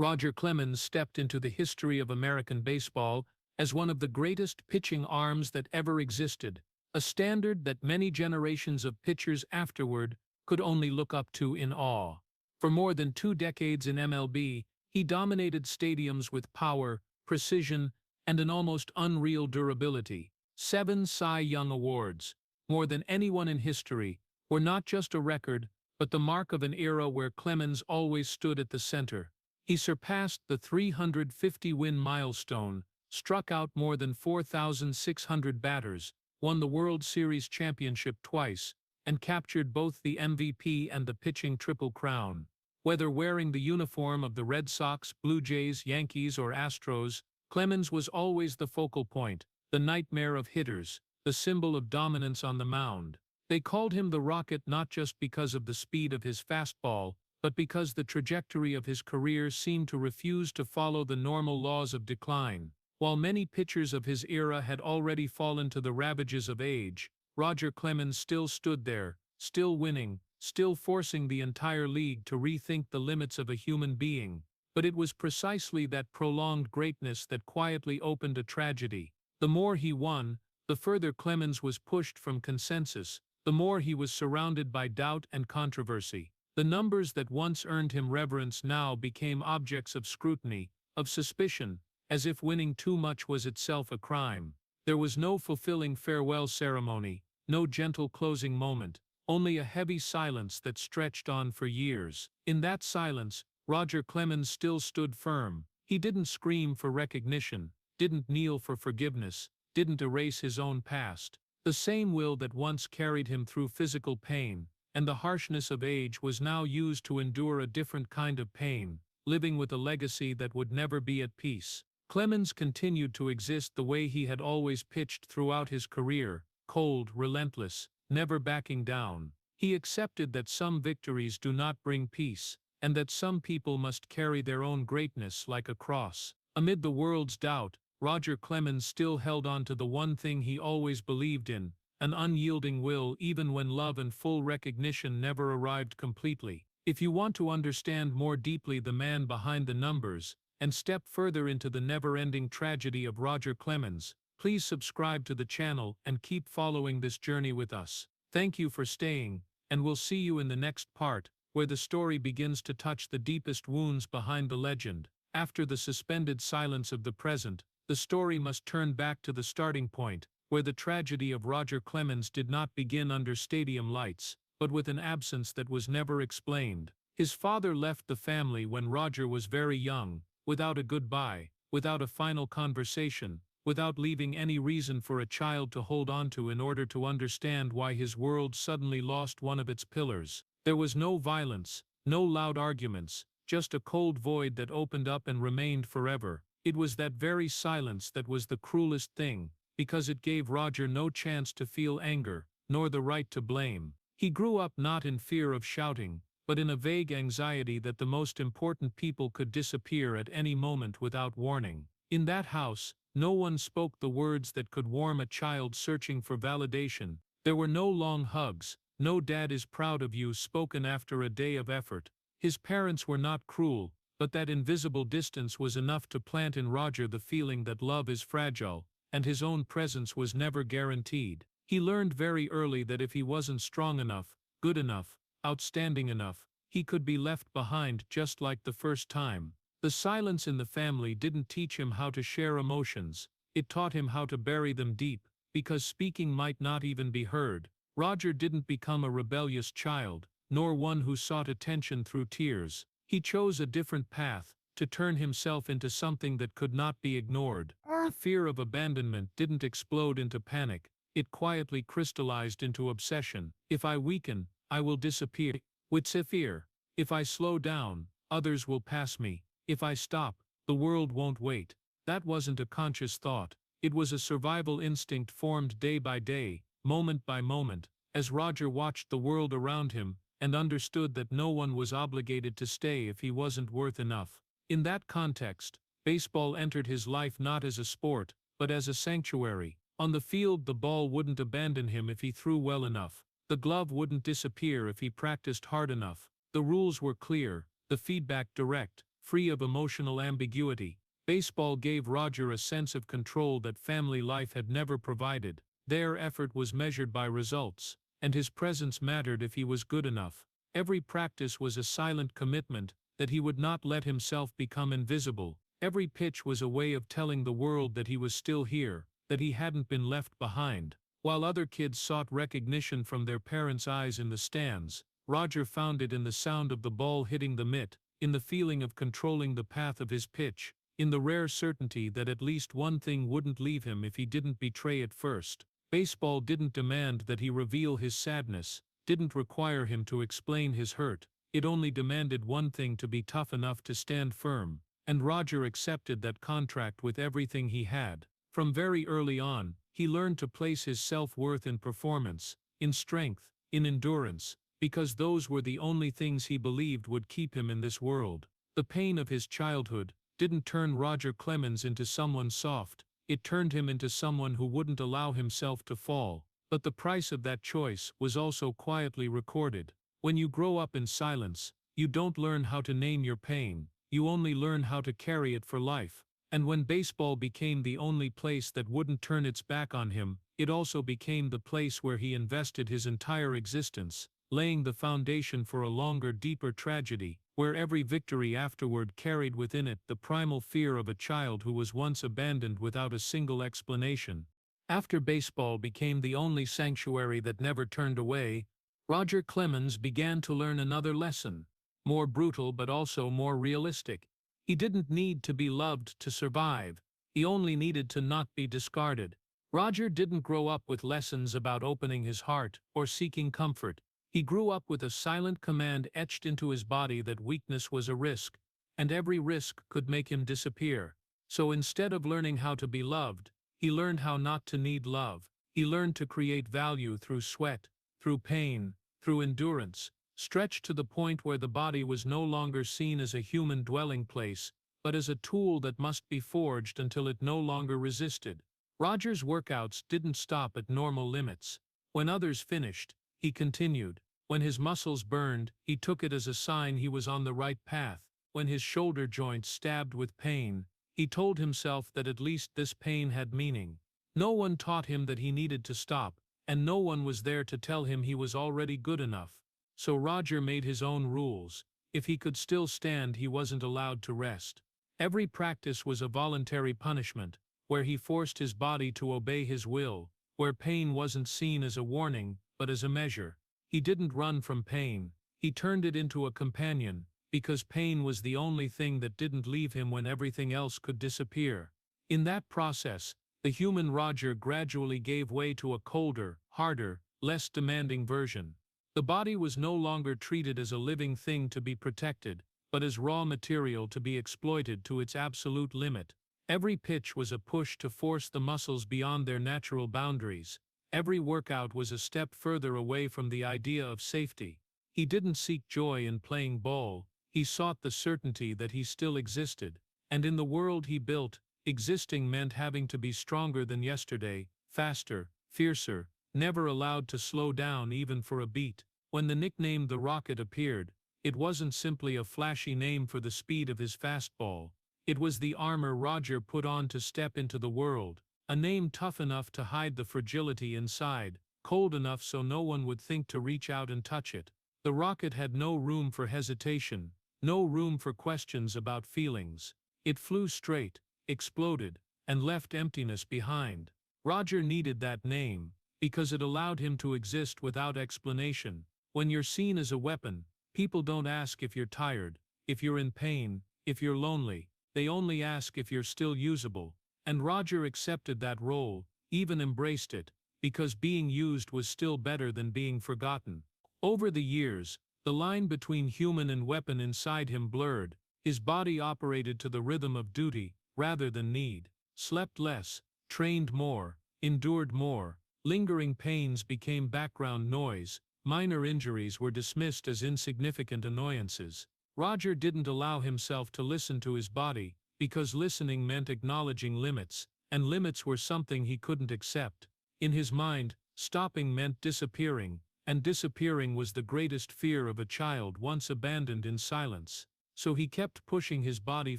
Roger Clemens stepped into the history of American baseball as one of the greatest pitching arms that ever existed, a standard that many generations of pitchers afterward could only look up to in awe. For more than 2 decades in MLB, he dominated stadiums with power, precision, and an almost unreal durability. 7 Cy Young Awards, more than anyone in history, were not just a record, but the mark of an era where Clemens always stood at the center. He surpassed the 350-win milestone, struck out more than 4,600 batters, won the World Series championship twice, and captured both the MVP and the pitching Triple Crown. Whether wearing the uniform of the Red Sox, Blue Jays, Yankees, or Astros, Clemens was always the focal point, the nightmare of hitters, the symbol of dominance on the mound. They called him the Rocket not just because of the speed of his fastball, but because the trajectory of his career seemed to refuse to follow the normal laws of decline. While many pitchers of his era had already fallen to the ravages of age, Roger Clemens still stood there, still winning, still forcing the entire league to rethink the limits of a human being. But it was precisely that prolonged greatness that quietly opened a tragedy. The more he won, the further Clemens was pushed from consensus, the more he was surrounded by doubt and controversy. The numbers that once earned him reverence now became objects of scrutiny, of suspicion, as if winning too much was itself a crime. There was no fulfilling farewell ceremony, no gentle closing moment, only a heavy silence that stretched on for years. In that silence, Roger Clemens still stood firm. He didn't scream for recognition, didn't kneel for forgiveness, didn't erase his own past. The same will that once carried him through physical pain and the harshness of age was now used to endure a different kind of pain, living with a legacy that would never be at peace. Clemens continued to exist the way he had always pitched throughout his career, cold, relentless, never backing down. He accepted that some victories do not bring peace, and that some people must carry their own greatness like a cross. Amid the world's doubt, Roger Clemens still held on to the one thing he always believed in, an unyielding will even when love and full recognition never arrived completely. If you want to understand more deeply the man behind the numbers, and step further into the never-ending tragedy of Roger Clemens, please subscribe to the channel and keep following this journey with us. Thank you for staying, and we'll see you in the next part, where the story begins to touch the deepest wounds behind the legend. After the suspended silence of the present, the story must turn back to the starting point, where the tragedy of Roger Clemens did not begin under stadium lights, but with an absence that was never explained. His father left the family when Roger was very young, without a goodbye, without a final conversation, without leaving any reason for a child to hold on to in order to understand why his world suddenly lost one of its pillars. There was no violence, no loud arguments, just a cold void that opened up and remained forever. It was that very silence that was the cruelest thing, because it gave Roger no chance to feel anger, nor the right to blame. He grew up not in fear of shouting, but in a vague anxiety that the most important people could disappear at any moment without warning. In that house, no one spoke the words that could warm a child searching for validation. There were no long hugs, no "Dad is proud of you" spoken after a day of effort. His parents were not cruel, but that invisible distance was enough to plant in Roger the feeling that love is fragile, and his own presence was never guaranteed. He learned very early that if he wasn't strong enough, good enough, outstanding enough, he could be left behind just like the first time. The silence in the family didn't teach him how to share emotions, it taught him how to bury them deep, because speaking might not even be heard. Roger didn't become a rebellious child, nor one who sought attention through tears. He chose a different path, to turn himself into something that could not be ignored. The fear of abandonment didn't explode into panic, it quietly crystallized into obsession. If I weaken, I will disappear. With fear, if I slow down, others will pass me. If I stop, the world won't wait. That wasn't a conscious thought, it was a survival instinct formed day by day, moment by moment, as Roger watched the world around him and understood that no one was obligated to stay if he wasn't worth enough. In that context, baseball entered his life not as a sport, but as a sanctuary. On the field, the ball wouldn't abandon him if he threw well enough. The glove wouldn't disappear if he practiced hard enough. The rules were clear, the feedback direct. free of emotional ambiguity. Baseball gave Roger a sense of control that family life had never provided. Their effort was measured by results, and his presence mattered if he was good enough. Every practice was a silent commitment that he would not let himself become invisible. Every pitch was a way of telling the world that he was still here, that he hadn't been left behind. While other kids sought recognition from their parents' eyes in the stands, Roger found it in the sound of the ball hitting the mitt, in the feeling of controlling the path of his pitch, in the rare certainty that at least one thing wouldn't leave him if he didn't betray it first. Baseball didn't demand that he reveal his sadness, didn't require him to explain his hurt. It only demanded one thing: to be tough enough to stand firm, and Roger accepted that contract with everything he had. From very early on, he learned to place his self-worth in performance, in strength, in endurance, because those were the only things he believed would keep him in this world. The pain of his childhood didn't turn Roger Clemens into someone soft, it turned him into someone who wouldn't allow himself to fall. But the price of that choice was also quietly recorded. When you grow up in silence, you don't learn how to name your pain, you only learn how to carry it for life. And when baseball became the only place that wouldn't turn its back on him, it also became the place where he invested his entire existence, laying the foundation for a longer, deeper tragedy, where every victory afterward carried within it the primal fear of a child who was once abandoned without a single explanation. After baseball became the only sanctuary that never turned away, Roger Clemens began to learn another lesson, more brutal but also more realistic. He didn't need to be loved to survive, he only needed to not be discarded. Roger didn't grow up with lessons about opening his heart or seeking comfort. He grew up with a silent command etched into his body that weakness was a risk, and every risk could make him disappear. So instead of learning how to be loved, he learned how not to need love. He learned to create value through sweat, through pain, through endurance, stretched to the point where the body was no longer seen as a human dwelling place, but as a tool that must be forged until it no longer resisted. Roger's workouts didn't stop at normal limits. When others finished, he continued. When his muscles burned, he took it as a sign he was on the right path. When his shoulder joints stabbed with pain, he told himself that at least this pain had meaning. No one taught him that he needed to stop, and no one was there to tell him he was already good enough. So Roger made his own rules. If he could still stand, he wasn't allowed to rest. Every practice was a voluntary punishment, where he forced his body to obey his will, where pain wasn't seen as a warning, but as a measure. He didn't run from pain, he turned it into a companion, because pain was the only thing that didn't leave him when everything else could disappear. In that process, the human Roger gradually gave way to a colder, harder, less demanding version. The body was no longer treated as a living thing to be protected, but as raw material to be exploited to its absolute limit. Every pitch was a push to force the muscles beyond their natural boundaries. Every workout was a step further away from the idea of safety. He didn't seek joy in playing ball, he sought the certainty that he still existed. And in the world he built, existing meant having to be stronger than yesterday, faster, fiercer, never allowed to slow down even for a beat. When the nickname the Rocket appeared, it wasn't simply a flashy name for the speed of his fastball. It was the armor Roger put on to step into the world, a name tough enough to hide the fragility inside, cold enough so no one would think to reach out and touch it. The Rocket had no room for hesitation, no room for questions about feelings. It flew straight, exploded, and left emptiness behind. Roger needed that name, because it allowed him to exist without explanation. When you're seen as a weapon, people don't ask if you're tired, if you're in pain, if you're lonely. They only ask if you're still usable. And Roger accepted that role, even embraced it, because being used was still better than being forgotten. Over the years, the line between human and weapon inside him blurred. His body operated to the rhythm of duty, rather than need. Slept less, trained more, endured more. Lingering pains became background noise. Minor injuries were dismissed as insignificant annoyances. Roger didn't allow himself to listen to his body, because listening meant acknowledging limits, and limits were something he couldn't accept. In his mind, stopping meant disappearing, and disappearing was the greatest fear of a child once abandoned in silence. so he kept pushing his body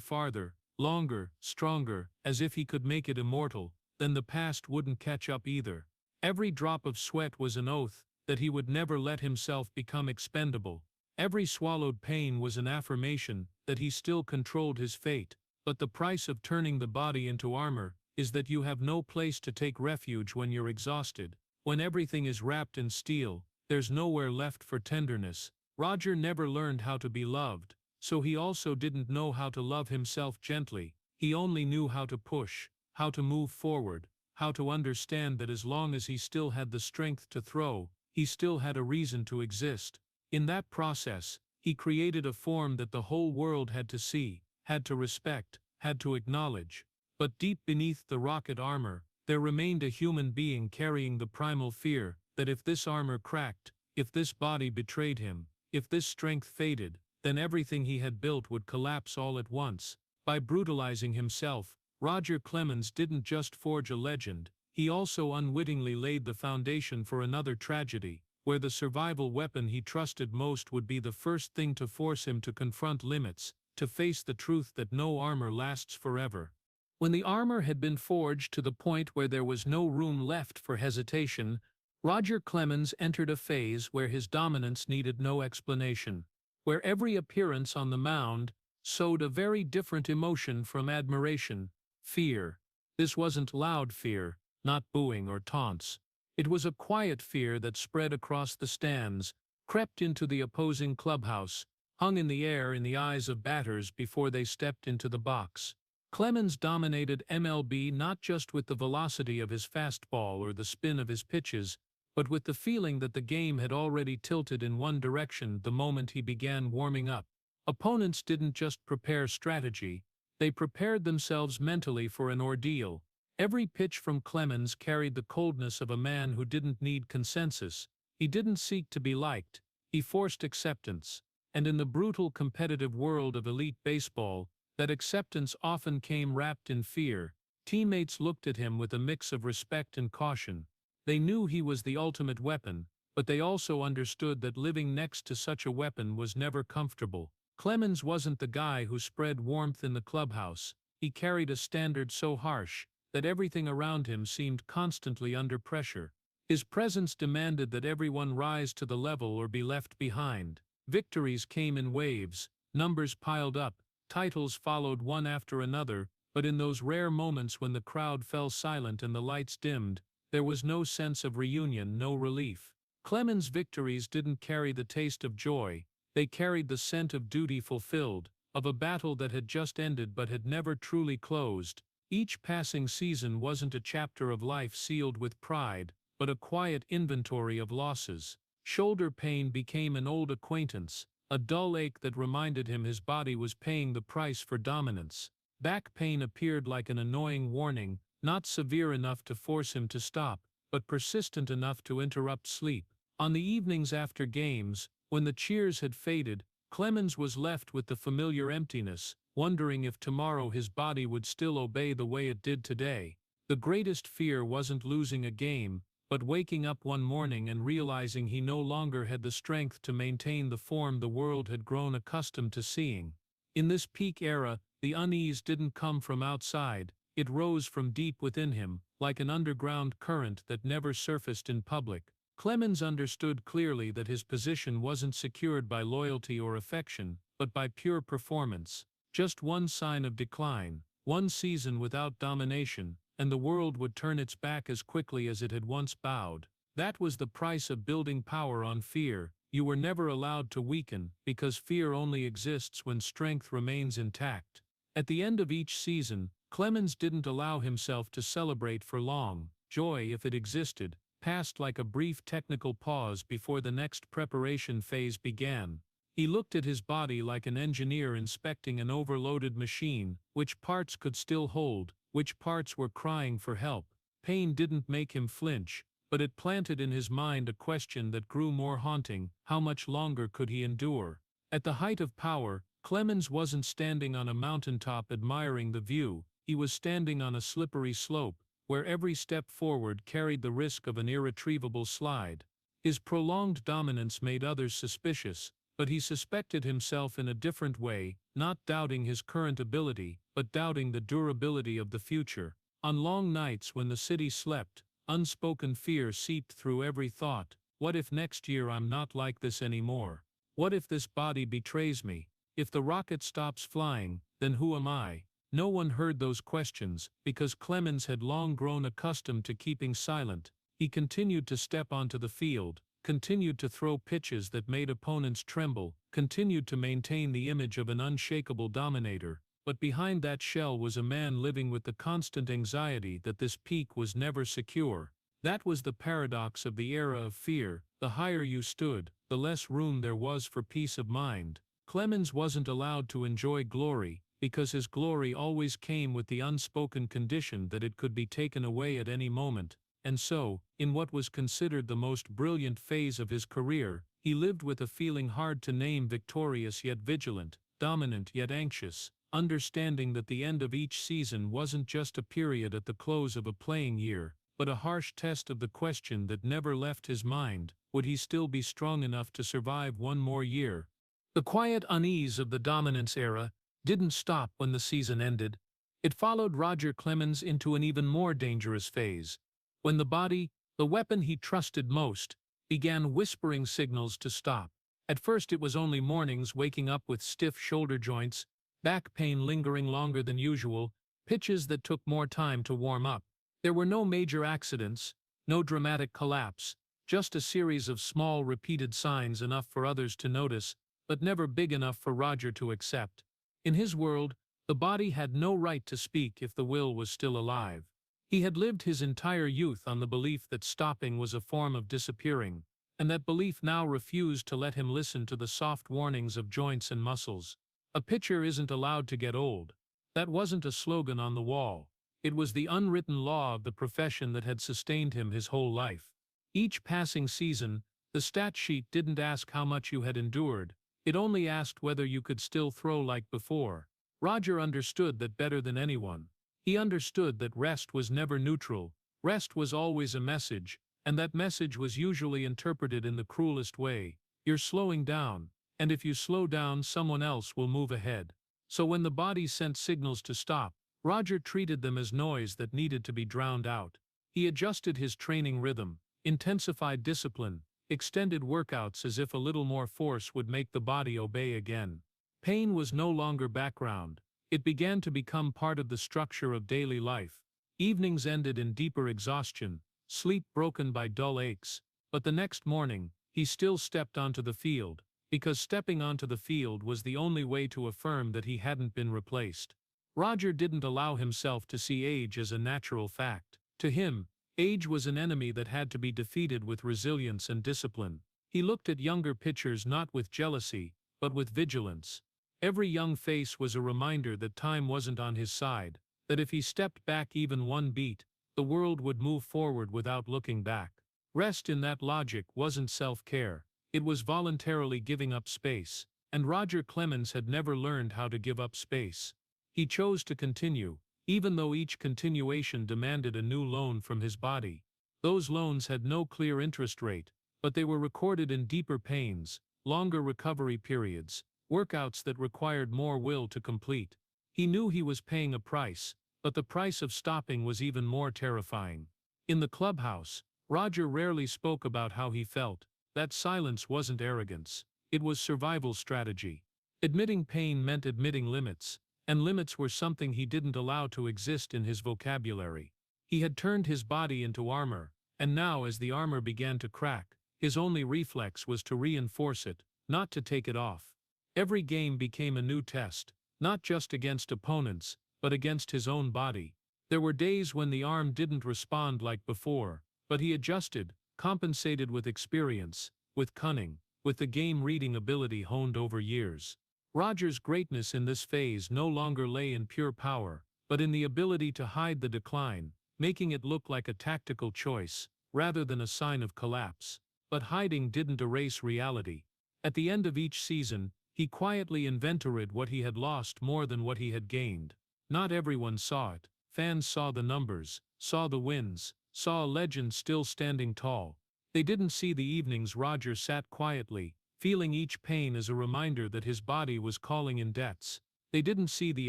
farther, longer, stronger, as if he could make it immortal. Then the past wouldn't catch up either. Every drop of sweat was an oath that he would never let himself become expendable. Every swallowed pain was an affirmation that he still controlled his fate. But the price of turning the body into armor is that you have no place to take refuge when you're exhausted. When everything is wrapped in steel, there's nowhere left for tenderness. Roger never learned how to be loved, so he also didn't know how to love himself gently. He only knew how to push, how to move forward, how to understand that as long as he still had the strength to throw, he still had a reason to exist. In that process, he created a form that the whole world had to see, had to respect, had to acknowledge. But deep beneath the rocket armor, there remained a human being carrying the primal fear that if this armor cracked, if this body betrayed him, if this strength faded, then everything he had built would collapse all at once. By brutalizing himself, Roger Clemens didn't just forge a legend, he also unwittingly laid the foundation for another tragedy, where the survival weapon he trusted most would be the first thing to force him to confront limits, to face the truth that no armor lasts forever. When the armor had been forged to the point where there was no room left for hesitation, Roger Clemens entered a phase where his dominance needed no explanation, where every appearance on the mound sowed a very different emotion from admiration: fear. This wasn't loud fear, not booing or taunts. It was a quiet fear that spread across the stands, crept into the opposing clubhouse, hung in the air in the eyes of batters before they stepped into the box. Clemens dominated MLB not just with the velocity of his fastball or the spin of his pitches, but with the feeling that the game had already tilted in one direction the moment he began warming up. Opponents didn't just prepare strategy, they prepared themselves mentally for an ordeal. Every pitch from Clemens carried the coldness of a man who didn't need consensus. He didn't seek to be liked, he forced acceptance. And in the brutal competitive world of elite baseball, that acceptance often came wrapped in fear. Teammates looked at him with a mix of respect and caution. They knew he was the ultimate weapon, but they also understood that living next to such a weapon was never comfortable. Clemens wasn't the guy who spread warmth in the clubhouse. He carried a standard so harsh that everything around him seemed constantly under pressure. His presence demanded that everyone rise to the level or be left behind. Victories came in waves, numbers piled up, titles followed one after another, but in those rare moments when the crowd fell silent and the lights dimmed, there was no sense of reunion, no relief. Clemens' victories didn't carry the taste of joy, they carried the scent of duty fulfilled, of a battle that had just ended but had never truly closed. Each passing season wasn't a chapter of life sealed with pride, but a quiet inventory of losses. Shoulder pain became an old acquaintance, a dull ache that reminded him his body was paying the price for dominance. Back pain appeared like an annoying warning, not severe enough to force him to stop, but persistent enough to interrupt sleep. On the evenings after games, when the cheers had faded, Clemens was left with the familiar emptiness, wondering if tomorrow his body would still obey the way it did today. The greatest fear wasn't losing a game, but waking up one morning and realizing he no longer had the strength to maintain the form the world had grown accustomed to seeing. In this peak era, the unease didn't come from outside, it rose from deep within him, like an underground current that never surfaced in public. Clemens understood clearly that his position wasn't secured by loyalty or affection, but by pure performance. Just one sign of decline, one season without domination, and the world would turn its back as quickly as it had once bowed. That was the price of building power on fear. You were never allowed to weaken, because fear only exists when strength remains intact. At the end of each season, Clemens didn't allow himself to celebrate for long. Joy, if it existed, passed like a brief technical pause before the next preparation phase began. He looked at his body like an engineer inspecting an overloaded machine, which parts could still hold, which parts were crying for help. Pain didn't make him flinch, but it planted in his mind a question that grew more haunting: how much longer could he endure? At the height of power, Clemens wasn't standing on a mountaintop admiring the view, he was standing on a slippery slope, where every step forward carried the risk of an irretrievable slide. His prolonged dominance made others suspicious. But he suspected himself in a different way, not doubting his current ability, but doubting the durability of the future. On long nights when the city slept, unspoken fear seeped through every thought. What if next year I'm not like this anymore? What if this body betrays me? If the rocket stops flying, then who am I? No one heard those questions, because Clemens had long grown accustomed to keeping silent. He continued to step onto the field, continued to throw pitches that made opponents tremble, continued to maintain the image of an unshakable dominator. But behind that shell was a man living with the constant anxiety that this peak was never secure. That was the paradox of the era of fear. The higher you stood, the less room there was for peace of mind. Clemens wasn't allowed to enjoy glory, because his glory always came with the unspoken condition that it could be taken away at any moment. And so, in what was considered the most brilliant phase of his career, he lived with a feeling hard to name, victorious yet vigilant, dominant yet anxious, understanding that the end of each season wasn't just a period at the close of a playing year, but a harsh test of the question that never left his mind: would he still be strong enough to survive one more year? The quiet unease of the dominance era didn't stop when the season ended. It followed Roger Clemens into an even more dangerous phase, when the body, the weapon he trusted most, began whispering signals to stop. At first it was only mornings, waking up with stiff shoulder joints, back pain lingering longer than usual, pitches that took more time to warm up. There were no major accidents, no dramatic collapse, just a series of small repeated signs, enough for others to notice, but never big enough for Roger to accept. In his world, the body had no right to speak if the will was still alive. He had lived his entire youth on the belief that stopping was a form of disappearing, and that belief now refused to let him listen to the soft warnings of joints and muscles. A pitcher isn't allowed to get old. That wasn't a slogan on the wall. It was the unwritten law of the profession that had sustained him his whole life. Each passing season, the stat sheet didn't ask how much you had endured. It only asked whether you could still throw like before. Roger understood that better than anyone. He understood that rest was never neutral. Rest was always a message, and that message was usually interpreted in the cruelest way. You're slowing down, and if you slow down, someone else will move ahead. So when the body sent signals to stop, Roger treated them as noise that needed to be drowned out. He adjusted his training rhythm, intensified discipline, extended workouts as if a little more force would make the body obey again. Pain was no longer background. It began to become part of the structure of daily life. Evenings ended in deeper exhaustion, sleep broken by dull aches. But the next morning, he still stepped onto the field, because stepping onto the field was the only way to affirm that he hadn't been replaced. Roger didn't allow himself to see age as a natural fact. To him, age was an enemy that had to be defeated with resilience and discipline. He looked at younger pitchers not with jealousy, but with vigilance. Every young face was a reminder that time wasn't on his side, that if he stepped back even one beat, the world would move forward without looking back. Rest in that logic wasn't self-care. It was voluntarily giving up space, and Roger Clemens had never learned how to give up space. He chose to continue, even though each continuation demanded a new loan from his body. Those loans had no clear interest rate, but they were recorded in deeper pains, longer recovery periods, workouts that required more will to complete. He knew he was paying a price, but the price of stopping was even more terrifying. In the clubhouse, Roger rarely spoke about how he felt. That silence wasn't arrogance. It was survival strategy. Admitting pain meant admitting limits, and limits were something he didn't allow to exist in his vocabulary. He had turned his body into armor, and now as the armor began to crack, his only reflex was to reinforce it, not to take it off. Every game became a new test, not just against opponents, but against his own body. There were days when the arm didn't respond like before, but he adjusted, compensated with experience, with cunning, with the game-reading ability honed over years. Roger's greatness in this phase no longer lay in pure power, but in the ability to hide the decline, making it look like a tactical choice, rather than a sign of collapse. But hiding didn't erase reality. At the end of each season, he quietly inventoried what he had lost more than what he had gained. Not everyone saw it. Fans saw the numbers, saw the wins, saw a legend still standing tall. They didn't see the evenings Roger sat quietly, feeling each pain as a reminder that his body was calling in debts. They didn't see the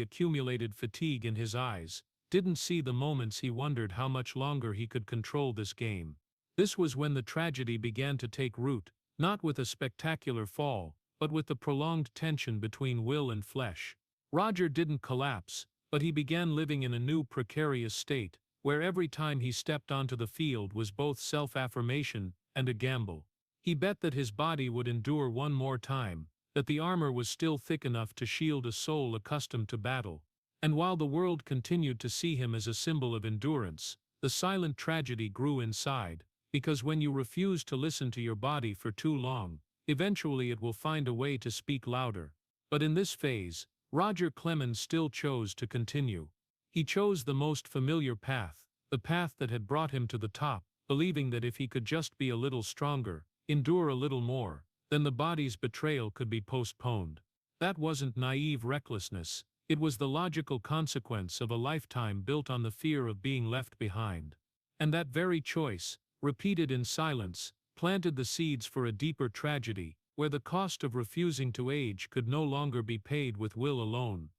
accumulated fatigue in his eyes, didn't see the moments he wondered how much longer he could control this game. This was when the tragedy began to take root, not with a spectacular fall, but with the prolonged tension between will and flesh. Roger didn't collapse, but he began living in a new precarious state, where every time he stepped onto the field was both self-affirmation and a gamble. He bet that his body would endure one more time, that the armor was still thick enough to shield a soul accustomed to battle. And while the world continued to see him as a symbol of endurance, the silent tragedy grew inside, because when you refuse to listen to your body for too long, eventually it will find a way to speak louder. But in this phase, Roger Clemens still chose to continue. He chose the most familiar path, the path that had brought him to the top, believing that if he could just be a little stronger, endure a little more, then the body's betrayal could be postponed. That wasn't naive recklessness, it was the logical consequence of a lifetime built on the fear of being left behind. And that very choice, repeated in silence, planted the seeds for a deeper tragedy, where the cost of refusing to age could no longer be paid with will alone.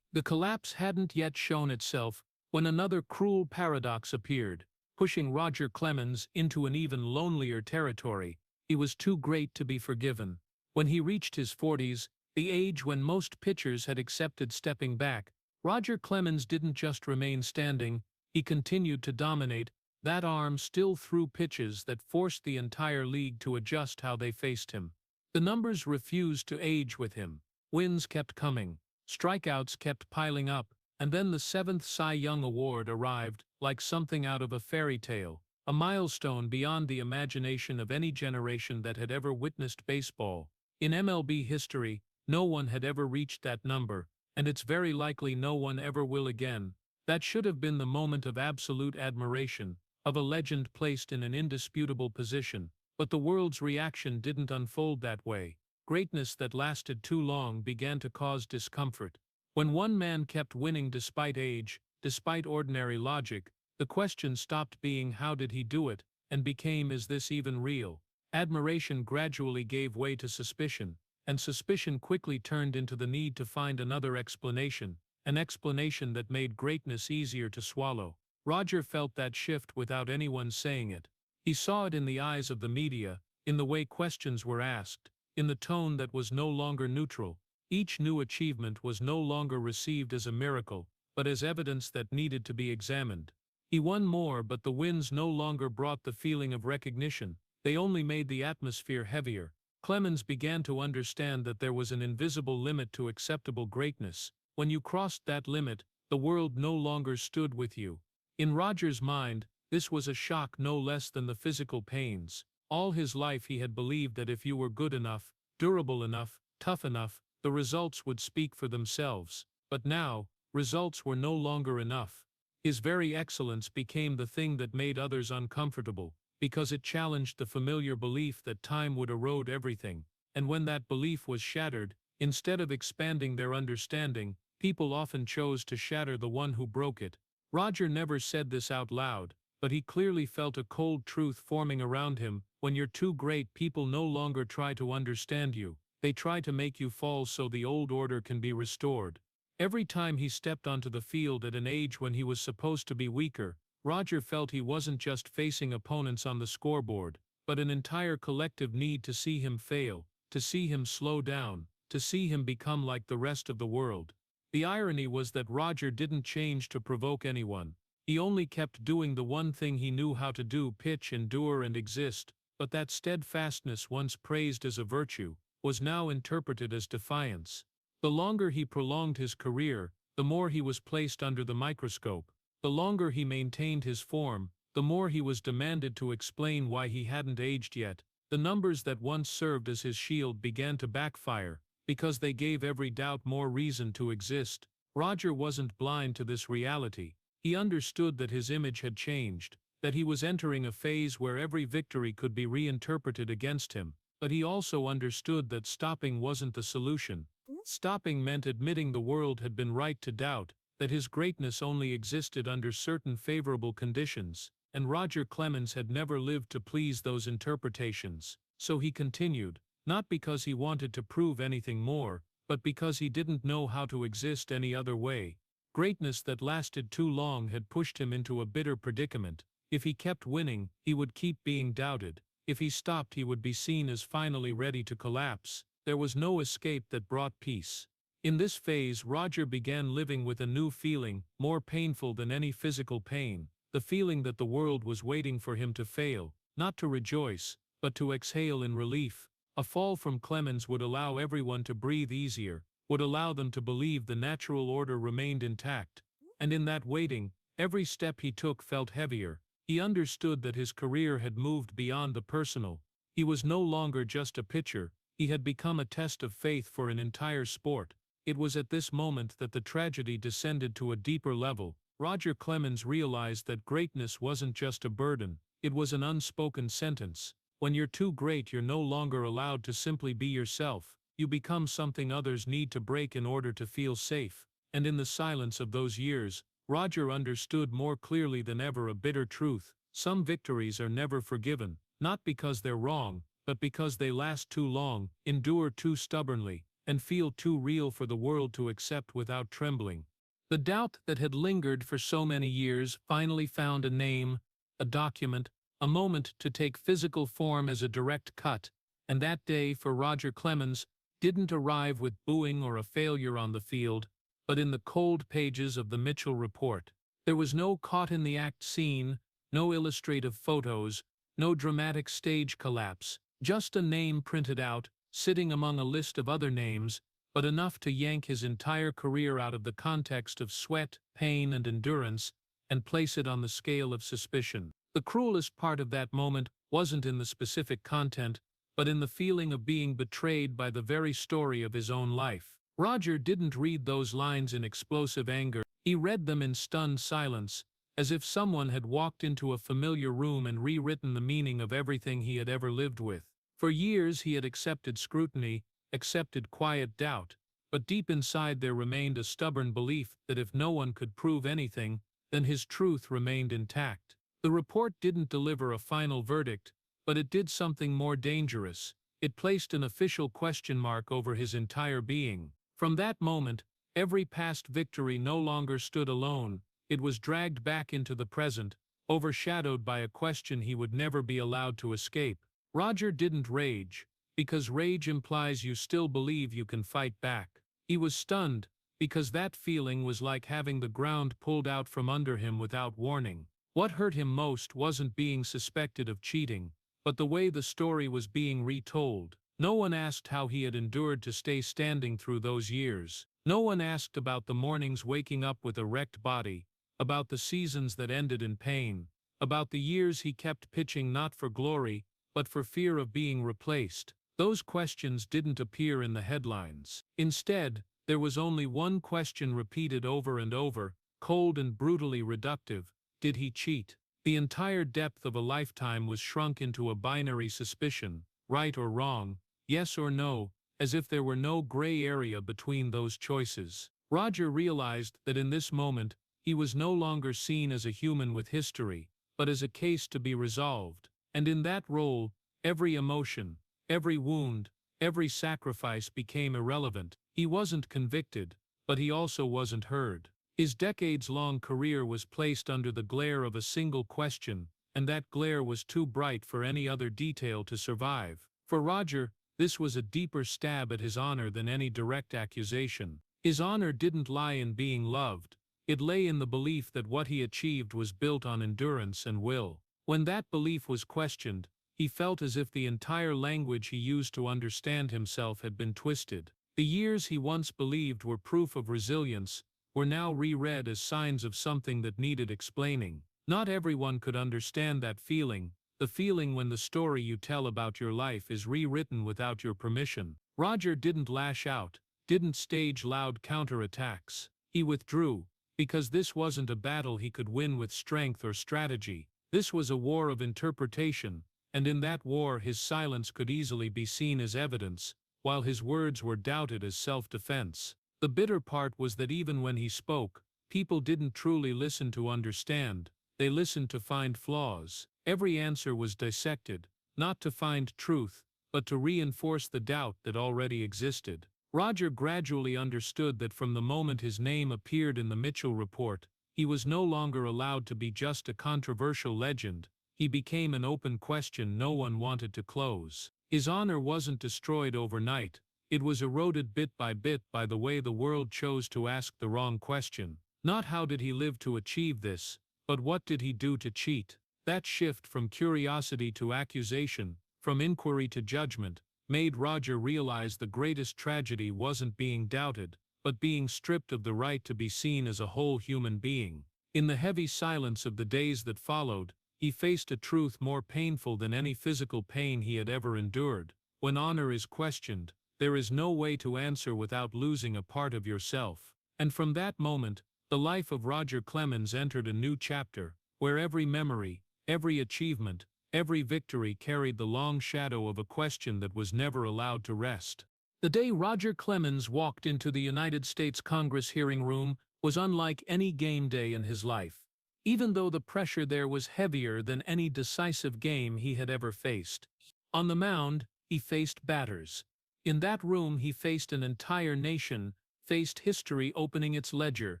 The collapse hadn't yet shown itself when another cruel paradox appeared, pushing Roger Clemens into an even lonelier territory. He was too great to be forgiven. When he reached his 40s, the age when most pitchers had accepted stepping back, Roger Clemens didn't just remain standing, he continued to dominate. That arm still threw pitches that forced the entire league to adjust how they faced him. The numbers refused to age with him. Wins kept coming, strikeouts kept piling up, and then the 7th Cy Young Award arrived, like something out of a fairy tale, a milestone beyond the imagination of any generation that had ever witnessed baseball. In MLB history, no one had ever reached that number, and it's very likely no one ever will again. That should have been the moment of absolute admiration, of a legend placed in an indisputable position, but the world's reaction didn't unfold that way. Greatness that lasted too long began to cause discomfort. When one man kept winning despite age, despite ordinary logic, the question stopped being how did he do it, and became is this even real? Admiration gradually gave way to suspicion, and suspicion quickly turned into the need to find another explanation, an explanation that made greatness easier to swallow. Roger felt that shift without anyone saying it. He saw it in the eyes of the media, in the way questions were asked, in the tone that was no longer neutral. Each new achievement was no longer received as a miracle, but as evidence that needed to be examined. He won more, but the wins no longer brought the feeling of recognition, they only made the atmosphere heavier. Clemens began to understand that there was an invisible limit to acceptable greatness. When you crossed that limit, the world no longer stood with you. In Roger's mind, this was a shock no less than the physical pains. All his life he had believed that if you were good enough, durable enough, tough enough, the results would speak for themselves. But now, results were no longer enough. His very excellence became the thing that made others uncomfortable, because it challenged the familiar belief that time would erode everything. And when that belief was shattered, instead of expanding their understanding, people often chose to shatter the one who broke it. Roger never said this out loud, but he clearly felt a cold truth forming around him. When you're too great, people no longer try to understand you, they try to make you fall so the old order can be restored. Every time he stepped onto the field at an age when he was supposed to be weaker, Roger felt he wasn't just facing opponents on the scoreboard, but an entire collective need to see him fail, to see him slow down, to see him become like the rest of the world. The irony was that Roger didn't change to provoke anyone. He only kept doing the one thing he knew how to do: pitch, endure, and exist. But that steadfastness, once praised as a virtue, was now interpreted as defiance. The longer he prolonged his career, the more he was placed under the microscope. The longer he maintained his form, the more he was demanded to explain why he hadn't aged yet. The numbers that once served as his shield began to backfire, because they gave every doubt more reason to exist. Roger wasn't blind to this reality. He understood that his image had changed, that he was entering a phase where every victory could be reinterpreted against him. But he also understood that stopping wasn't the solution. Stopping meant admitting the world had been right to doubt, that his greatness only existed under certain favorable conditions, and Roger Clemens had never lived to please those interpretations. So he continued, not because he wanted to prove anything more, but because he didn't know how to exist any other way. Greatness that lasted too long had pushed him into a bitter predicament. If he kept winning, he would keep being doubted. If he stopped, he would be seen as finally ready to collapse. There was no escape that brought peace. In this phase, Roger began living with a new feeling, more painful than any physical pain, the feeling that the world was waiting for him to fail, not to rejoice, but to exhale in relief. A fall from Clemens would allow everyone to breathe easier, would allow them to believe the natural order remained intact. And in that waiting, every step he took felt heavier. He understood that his career had moved beyond the personal. He was no longer just a pitcher, he had become a test of faith for an entire sport. It was at this moment that the tragedy descended to a deeper level. Roger Clemens realized that greatness wasn't just a burden, it was an unspoken sentence. When you're too great, you're no longer allowed to simply be yourself. You become something others need to break in order to feel safe. And in the silence of those years, Roger understood more clearly than ever a bitter truth. Some victories are never forgiven, not because they're wrong, but because they last too long, endure too stubbornly, and feel too real for the world to accept without trembling. The doubt that had lingered for so many years finally found a name, a document, a moment to take physical form as a direct cut, and that day for Roger Clemens didn't arrive with booing or a failure on the field, but in the cold pages of the Mitchell report. There was no caught-in-the-act scene, no illustrative photos, no dramatic stage collapse, just a name printed out, sitting among a list of other names, but enough to yank his entire career out of the context of sweat, pain, and endurance, and place it on the scale of suspicion. The cruelest part of that moment wasn't in the specific content, but in the feeling of being betrayed by the very story of his own life. Roger didn't read those lines in explosive anger. He read them in stunned silence, as if someone had walked into a familiar room and rewritten the meaning of everything he had ever lived with. For years he had accepted scrutiny, accepted quiet doubt, but deep inside there remained a stubborn belief that if no one could prove anything, then his truth remained intact. The report didn't deliver a final verdict, but it did something more dangerous. It placed an official question mark over his entire being. From that moment, every past victory no longer stood alone. It was dragged back into the present, overshadowed by a question he would never be allowed to escape. Roger didn't rage, because rage implies you still believe you can fight back. He was stunned, because that feeling was like having the ground pulled out from under him without warning. What hurt him most wasn't being suspected of cheating, but the way the story was being retold. No one asked how he had endured to stay standing through those years. No one asked about the mornings waking up with a wrecked body, about the seasons that ended in pain, about the years he kept pitching not for glory, but for fear of being replaced. Those questions didn't appear in the headlines. Instead, there was only one question repeated over and over, cold and brutally reductive: did he cheat? The entire depth of a lifetime was shrunk into a binary suspicion, right or wrong, yes or no, as if there were no gray area between those choices. Roger realized that in this moment, he was no longer seen as a human with history, but as a case to be resolved. And in that role, every emotion, every wound, every sacrifice became irrelevant. He wasn't convicted, but he also wasn't heard. His decades-long career was placed under the glare of a single question, and that glare was too bright for any other detail to survive. For Roger, this was a deeper stab at his honor than any direct accusation. His honor didn't lie in being loved. It lay in the belief that what he achieved was built on endurance and will. When that belief was questioned, he felt as if the entire language he used to understand himself had been twisted. The years he once believed were proof of resilience were now reread as signs of something that needed explaining. Not everyone could understand that feeling, the feeling when the story you tell about your life is rewritten without your permission. Roger didn't lash out, didn't stage loud counterattacks. He withdrew, because this wasn't a battle he could win with strength or strategy. This was a war of interpretation, and in that war his silence could easily be seen as evidence, while his words were doubted as self-defense. The bitter part was that even when he spoke, people didn't truly listen to understand, they listened to find flaws. Every answer was dissected, not to find truth, but to reinforce the doubt that already existed. Roger gradually understood that from the moment his name appeared in the Mitchell report, he was no longer allowed to be just a controversial legend. He became an open question no one wanted to close. His honor wasn't destroyed overnight. It was eroded bit by the way the world chose to ask the wrong question. Not how did he live to achieve this, but what did he do to cheat? That shift from curiosity to accusation, from inquiry to judgment, made Roger realize the greatest tragedy wasn't being doubted, but being stripped of the right to be seen as a whole human being. In the heavy silence of the days that followed, he faced a truth more painful than any physical pain he had ever endured. When honor is questioned, there is no way to answer without losing a part of yourself. And from that moment, the life of Roger Clemens entered a new chapter, where every memory, every achievement, every victory carried the long shadow of a question that was never allowed to rest. The day Roger Clemens walked into the United States Congress hearing room was unlike any game day in his life. Even though the pressure there was heavier than any decisive game he had ever faced. On the mound, he faced batters. In that room he faced an entire nation, faced history opening its ledger,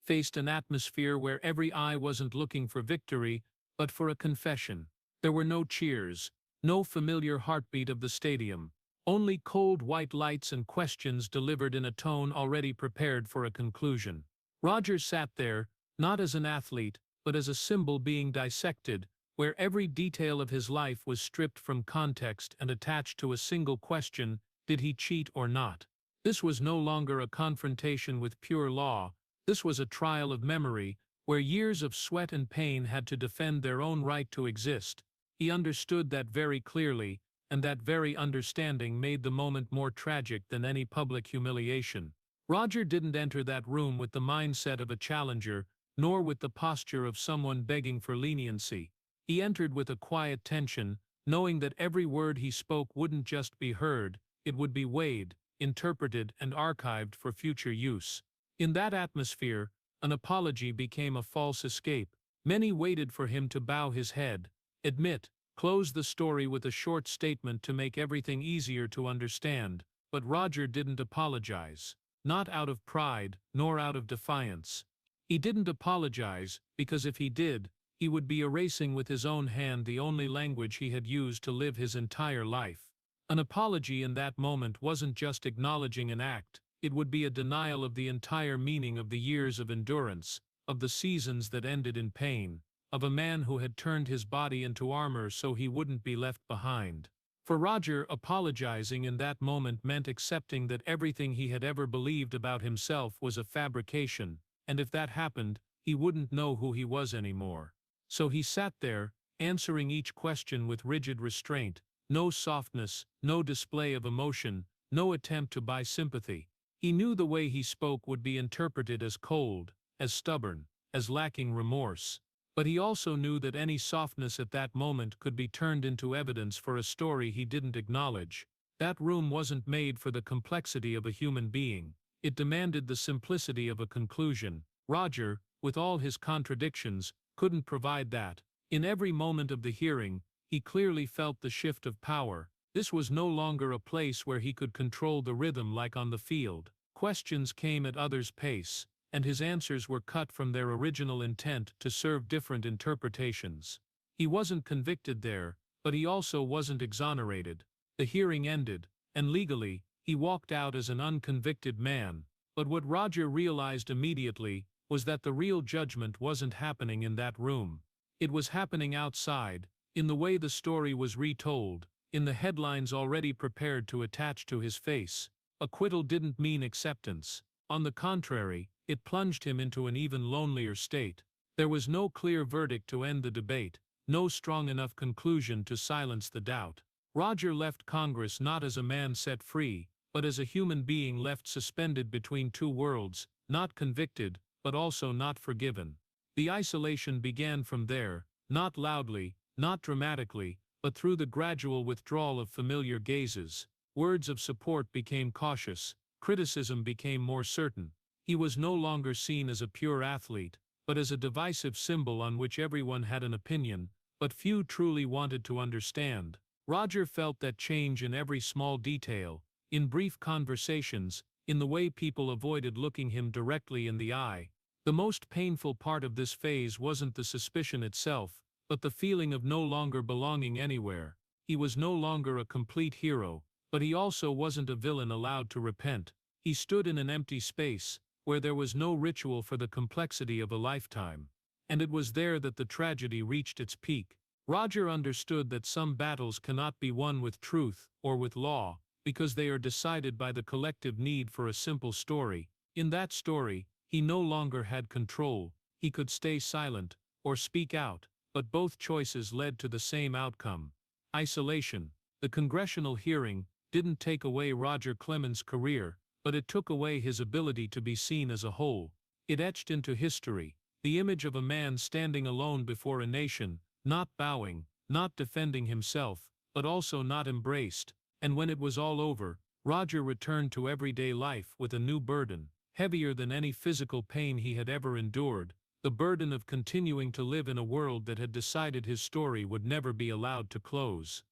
faced an atmosphere where every eye wasn't looking for victory, but for a confession. There were no cheers, no familiar heartbeat of the stadium, only cold white lights and questions delivered in a tone already prepared for a conclusion. Roger sat there, not as an athlete, but as a symbol being dissected, where every detail of his life was stripped from context and attached to a single question: did he cheat or not? This was no longer a confrontation with pure law. This was a trial of memory, where years of sweat and pain had to defend their own right to exist. He understood that very clearly, and that very understanding made the moment more tragic than any public humiliation. Roger didn't enter that room with the mindset of a challenger, nor with the posture of someone begging for leniency. He entered with a quiet tension, knowing that every word he spoke wouldn't just be heard, it would be weighed, interpreted, and archived for future use. In that atmosphere, an apology became a false escape. Many waited for him to bow his head, admit, close the story with a short statement to make everything easier to understand, but Roger didn't apologize. Not out of pride, nor out of defiance. He didn't apologize, because if he did, he would be erasing with his own hand the only language he had used to live his entire life. An apology in that moment wasn't just acknowledging an act, it would be a denial of the entire meaning of the years of endurance, of the seasons that ended in pain, of a man who had turned his body into armor so he wouldn't be left behind. For Roger, apologizing in that moment meant accepting that everything he had ever believed about himself was a fabrication, and if that happened, he wouldn't know who he was anymore. So he sat there, answering each question with rigid restraint, no softness, no display of emotion, no attempt to buy sympathy. He knew the way he spoke would be interpreted as cold, as stubborn, as lacking remorse. But he also knew that any softness at that moment could be turned into evidence for a story he didn't acknowledge. That room wasn't made for the complexity of a human being. It demanded the simplicity of a conclusion. Roger, with all his contradictions, couldn't provide that. In every moment of the hearing, he clearly felt the shift of power. This was no longer a place where he could control the rhythm like on the field. Questions came at others' pace, and his answers were cut from their original intent to serve different interpretations. He wasn't convicted there, but he also wasn't exonerated. The hearing ended, and legally, he walked out as an unconvicted man. But what Roger realized immediately was that the real judgment wasn't happening in that room. It was happening outside, in the way the story was retold, in the headlines already prepared to attach to his face. Acquittal didn't mean acceptance. On the contrary, it plunged him into an even lonelier state. There was no clear verdict to end the debate, no strong enough conclusion to silence the doubt. Roger left Congress not as a man set free, but as a human being left suspended between two worlds, not convicted, but also not forgiven. The isolation began from there, not loudly, not dramatically, but through the gradual withdrawal of familiar gazes. Words of support became cautious, criticism became more certain. He was no longer seen as a pure athlete, but as a divisive symbol on which everyone had an opinion, but few truly wanted to understand. Roger felt that change in every small detail, in brief conversations, in the way people avoided looking him directly in the eye. The most painful part of this phase wasn't the suspicion itself, but the feeling of no longer belonging anywhere. He was no longer a complete hero, but he also wasn't a villain allowed to repent. He stood in an empty space, where there was no ritual for the complexity of a lifetime. And it was there that the tragedy reached its peak. Roger understood that some battles cannot be won with truth or with law, because they are decided by the collective need for a simple story. In that story, he no longer had control. He could stay silent or speak out, but both choices led to the same outcome: isolation. The congressional hearing didn't take away Roger Clemens' career, but it took away his ability to be seen as a whole. It etched into history the image of a man standing alone before a nation, not bowing, not defending himself, but also not embraced. And when it was all over, Roger returned to everyday life with a new burden, heavier than any physical pain he had ever endured, the burden of continuing to live in a world that had decided his story would never be allowed to close.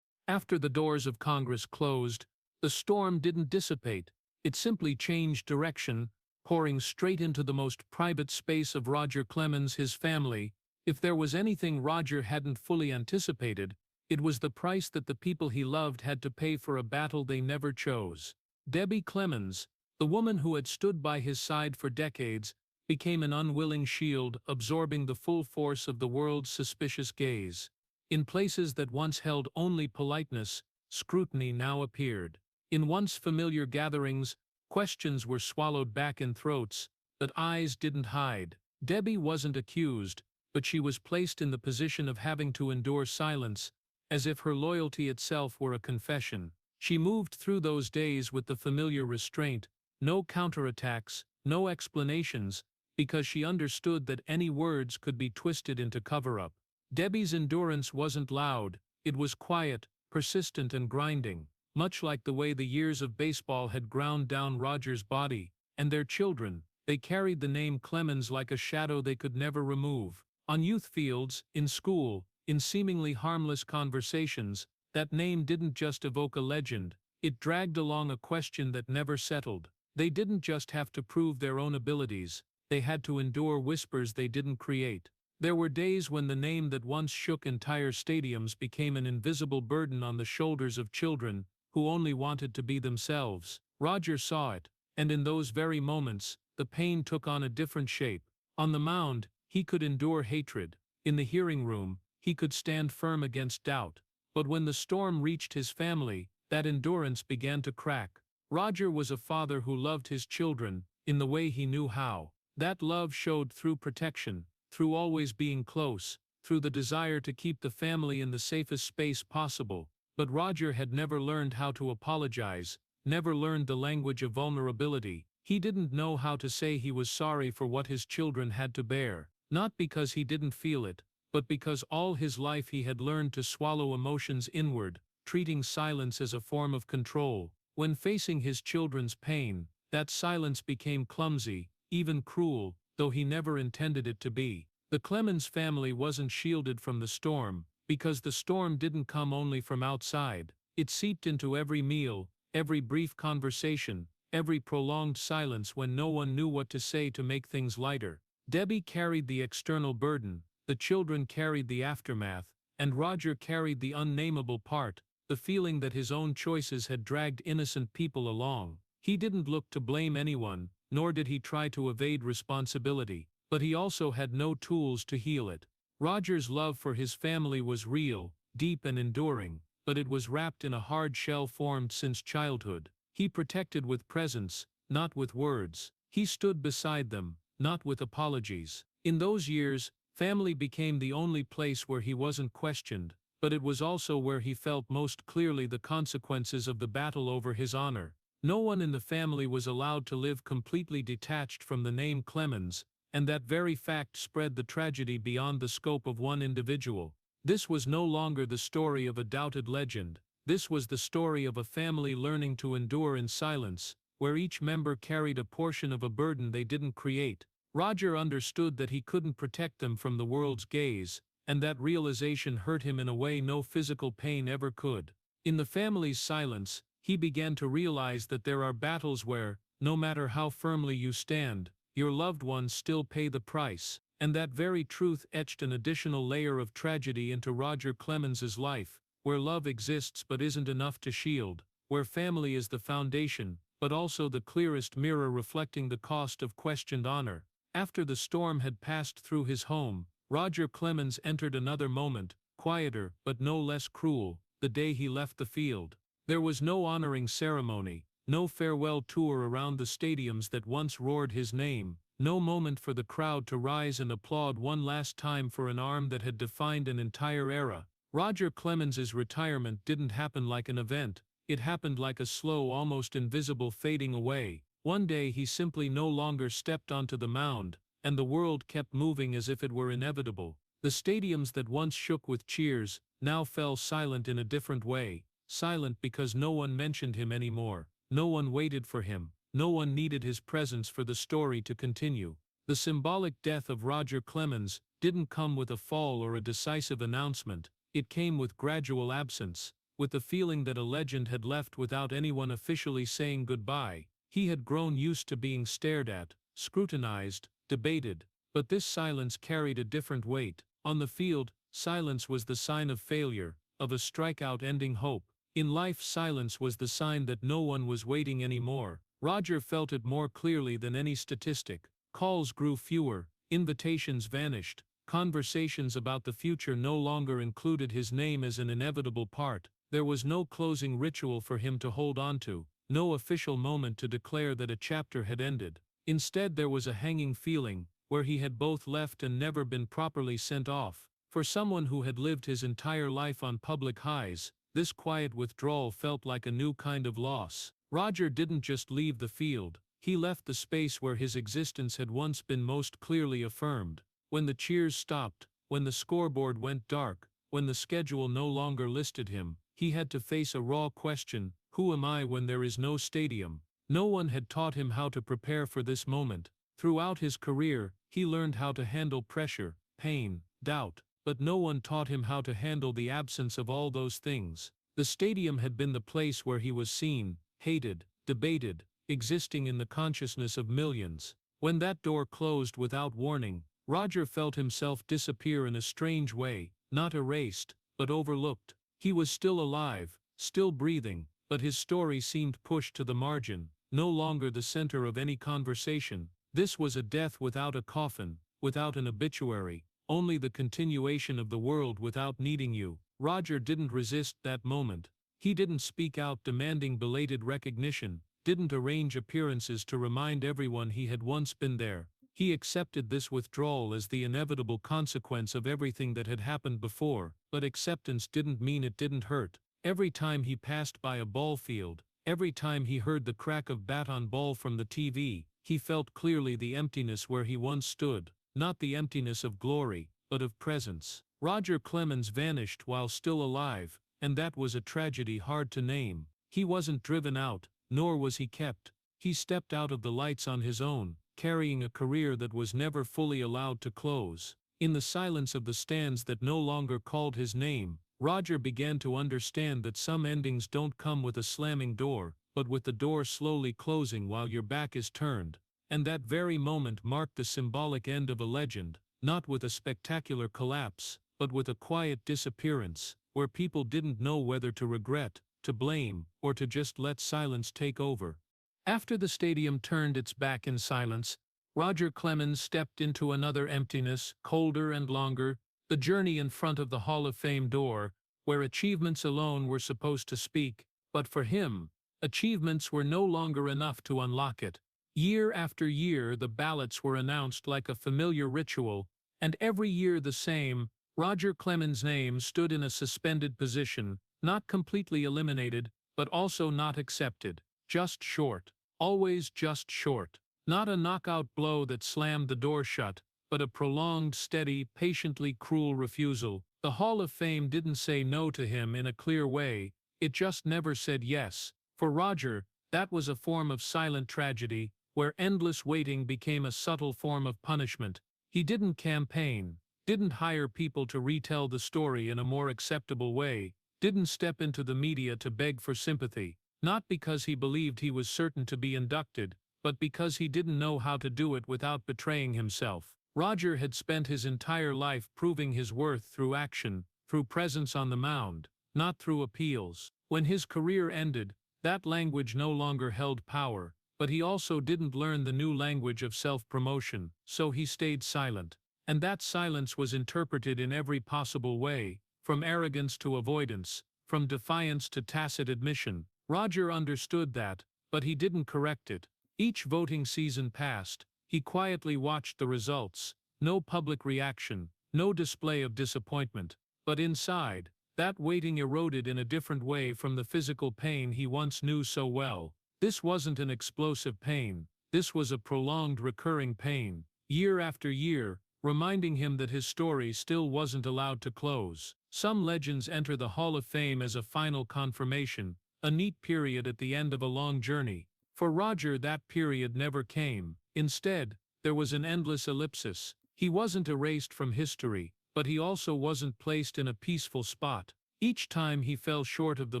After the doors of Congress closed, the storm didn't dissipate. It simply changed direction, pouring straight into the most private space of Roger Clemens, his family. If there was anything Roger hadn't fully anticipated, it was the price that the people he loved had to pay for a battle they never chose. Debbie Clemens, the woman who had stood by his side for decades, became an unwilling shield, absorbing the full force of the world's suspicious gaze. In places that once held only politeness, scrutiny now appeared. In once familiar gatherings, questions were swallowed back in throats that eyes didn't hide. Debbie wasn't accused, but she was placed in the position of having to endure silence, as if her loyalty itself were a confession. She moved through those days with the familiar restraint, no counterattacks, no explanations, because she understood that any words could be twisted into cover-up. Debbie's endurance wasn't loud, it was quiet, persistent and grinding, much like the way the years of baseball had ground down Roger's body. And their children, they carried the name Clemens like a shadow they could never remove. On youth fields, in school, in seemingly harmless conversations, that name didn't just evoke a legend, it dragged along a question that never settled. They didn't just have to prove their own abilities, they had to endure whispers they didn't create. There were days when the name that once shook entire stadiums became an invisible burden on the shoulders of children who only wanted to be themselves. Roger saw it, and in those very moments, the pain took on a different shape. On the mound, he could endure hatred. In the hearing room, he could stand firm against doubt. But when the storm reached his family, that endurance began to crack. Roger was a father who loved his children in the way he knew how. That love showed through protection, through always being close, through the desire to keep the family in the safest space possible. But Roger had never learned how to apologize, never learned the language of vulnerability. He didn't know how to say he was sorry for what his children had to bear, not because he didn't feel it, but because all his life he had learned to swallow emotions inward, treating silence as a form of control. When facing his children's pain, that silence became clumsy, even cruel, though he never intended it to be. The Clemens family wasn't shielded from the storm, because the storm didn't come only from outside. It seeped into every meal, every brief conversation, every prolonged silence when no one knew what to say to make things lighter. Debbie carried the external burden, the children carried the aftermath, and Roger carried the unnameable part, the feeling that his own choices had dragged innocent people along. He didn't look to blame anyone, nor did he try to evade responsibility, but he also had no tools to heal it. Roger's love for his family was real, deep and enduring, but it was wrapped in a hard shell formed since childhood. He protected with presence, not with words. He stood beside them, not with apologies. In those years, family became the only place where he wasn't questioned, but it was also where he felt most clearly the consequences of the battle over his honor. No one in the family was allowed to live completely detached from the name Clemens, and that very fact spread the tragedy beyond the scope of one individual. This was no longer the story of a doubted legend. This was the story of a family learning to endure in silence, where each member carried a portion of a burden they didn't create. Roger understood that he couldn't protect them from the world's gaze, and that realization hurt him in a way no physical pain ever could. In the family's silence, he began to realize that there are battles where, no matter how firmly you stand, your loved ones still pay the price, and that very truth etched an additional layer of tragedy into Roger Clemens's life, where love exists but isn't enough to shield, where family is the foundation, but also the clearest mirror reflecting the cost of questioned honor. After the storm had passed through his home, Roger Clemens entered another moment, quieter but no less cruel, the day he left the field. There was no honoring ceremony, no farewell tour around the stadiums that once roared his name, no moment for the crowd to rise and applaud one last time for an arm that had defined an entire era. Roger Clemens's retirement didn't happen like an event, it happened like a slow, almost invisible fading away. One day he simply no longer stepped onto the mound, and the world kept moving as if it were inevitable. The stadiums that once shook with cheers now fell silent in a different way, silent because no one mentioned him anymore, no one waited for him, no one needed his presence for the story to continue. The symbolic death of Roger Clemens didn't come with a fall or a decisive announcement, it came with gradual absence, with the feeling that a legend had left without anyone officially saying goodbye. He had grown used to being stared at, scrutinized, debated, but this silence carried a different weight. On the field, silence was the sign of failure, of a strikeout ending hope. In life, silence was the sign that no one was waiting anymore. Roger felt it more clearly than any statistic. Calls grew fewer, invitations vanished, conversations about the future no longer included his name as an inevitable part. There was no closing ritual for him to hold on to, no official moment to declare that a chapter had ended. Instead, there was a hanging feeling, where he had both left and never been properly sent off. For someone who had lived his entire life on public highs, this quiet withdrawal felt like a new kind of loss. Roger didn't just leave the field, he left the space where his existence had once been most clearly affirmed. When the cheers stopped, when the scoreboard went dark, when the schedule no longer listed him, he had to face a raw question: who am I when there is no stadium? No one had taught him how to prepare for this moment. Throughout his career, he learned how to handle pressure, pain, doubt, but no one taught him how to handle the absence of all those things. The stadium had been the place where he was seen, hated, debated, existing in the consciousness of millions. When that door closed without warning, Roger felt himself disappear in a strange way, not erased, but overlooked. He was still alive, still breathing, but his story seemed pushed to the margin, no longer the center of any conversation. This was a death without a coffin, without an obituary, only the continuation of the world without needing you. Roger didn't resist that moment. He didn't speak out demanding belated recognition, didn't arrange appearances to remind everyone he had once been there. He accepted this withdrawal as the inevitable consequence of everything that had happened before, but acceptance didn't mean it didn't hurt. Every time he passed by a ball field, every time he heard the crack of bat on ball from the TV, he felt clearly the emptiness where he once stood, not the emptiness of glory, but of presence. Roger Clemens vanished while still alive, and that was a tragedy hard to name. He wasn't driven out, nor was he kept. He stepped out of the lights on his own, carrying a career that was never fully allowed to close. In the silence of the stands that no longer called his name, Roger began to understand that some endings don't come with a slamming door, but with the door slowly closing while your back is turned. And that very moment marked the symbolic end of a legend, not with a spectacular collapse, but with a quiet disappearance, where people didn't know whether to regret, to blame, or to just let silence take over. After the stadium turned its back in silence, Roger Clemens stepped into another emptiness, colder and longer, the journey in front of the Hall of Fame door, where achievements alone were supposed to speak, but for him, achievements were no longer enough to unlock it. Year after year the ballots were announced like a familiar ritual, and every year the same. Roger Clemens' name stood in a suspended position, not completely eliminated, but also not accepted, just short, always just short. Not a knockout blow that slammed the door shut, but a prolonged, steady, patiently cruel refusal. The Hall of Fame didn't say no to him in a clear way, it just never said yes. For Roger, that was a form of silent tragedy, where endless waiting became a subtle form of punishment. He didn't campaign, didn't hire people to retell the story in a more acceptable way, didn't step into the media to beg for sympathy, not because he believed he was certain to be inducted, but because he didn't know how to do it without betraying himself. Roger had spent his entire life proving his worth through action, through presence on the mound, not through appeals. When his career ended, that language no longer held power, but he also didn't learn the new language of self-promotion, so he stayed silent. And that silence was interpreted in every possible way, from arrogance to avoidance, from defiance to tacit admission. Roger understood that, but he didn't correct it. Each voting season passed, he quietly watched the results, no public reaction, no display of disappointment, but inside, that waiting eroded in a different way from the physical pain he once knew so well. This wasn't an explosive pain, this was a prolonged recurring pain, year after year, reminding him that his story still wasn't allowed to close. Some legends enter the Hall of Fame as a final confirmation, a neat period at the end of a long journey. For Roger, that period never came. Instead, there was an endless ellipsis. He wasn't erased from history, but he also wasn't placed in a peaceful spot. Each time he fell short of the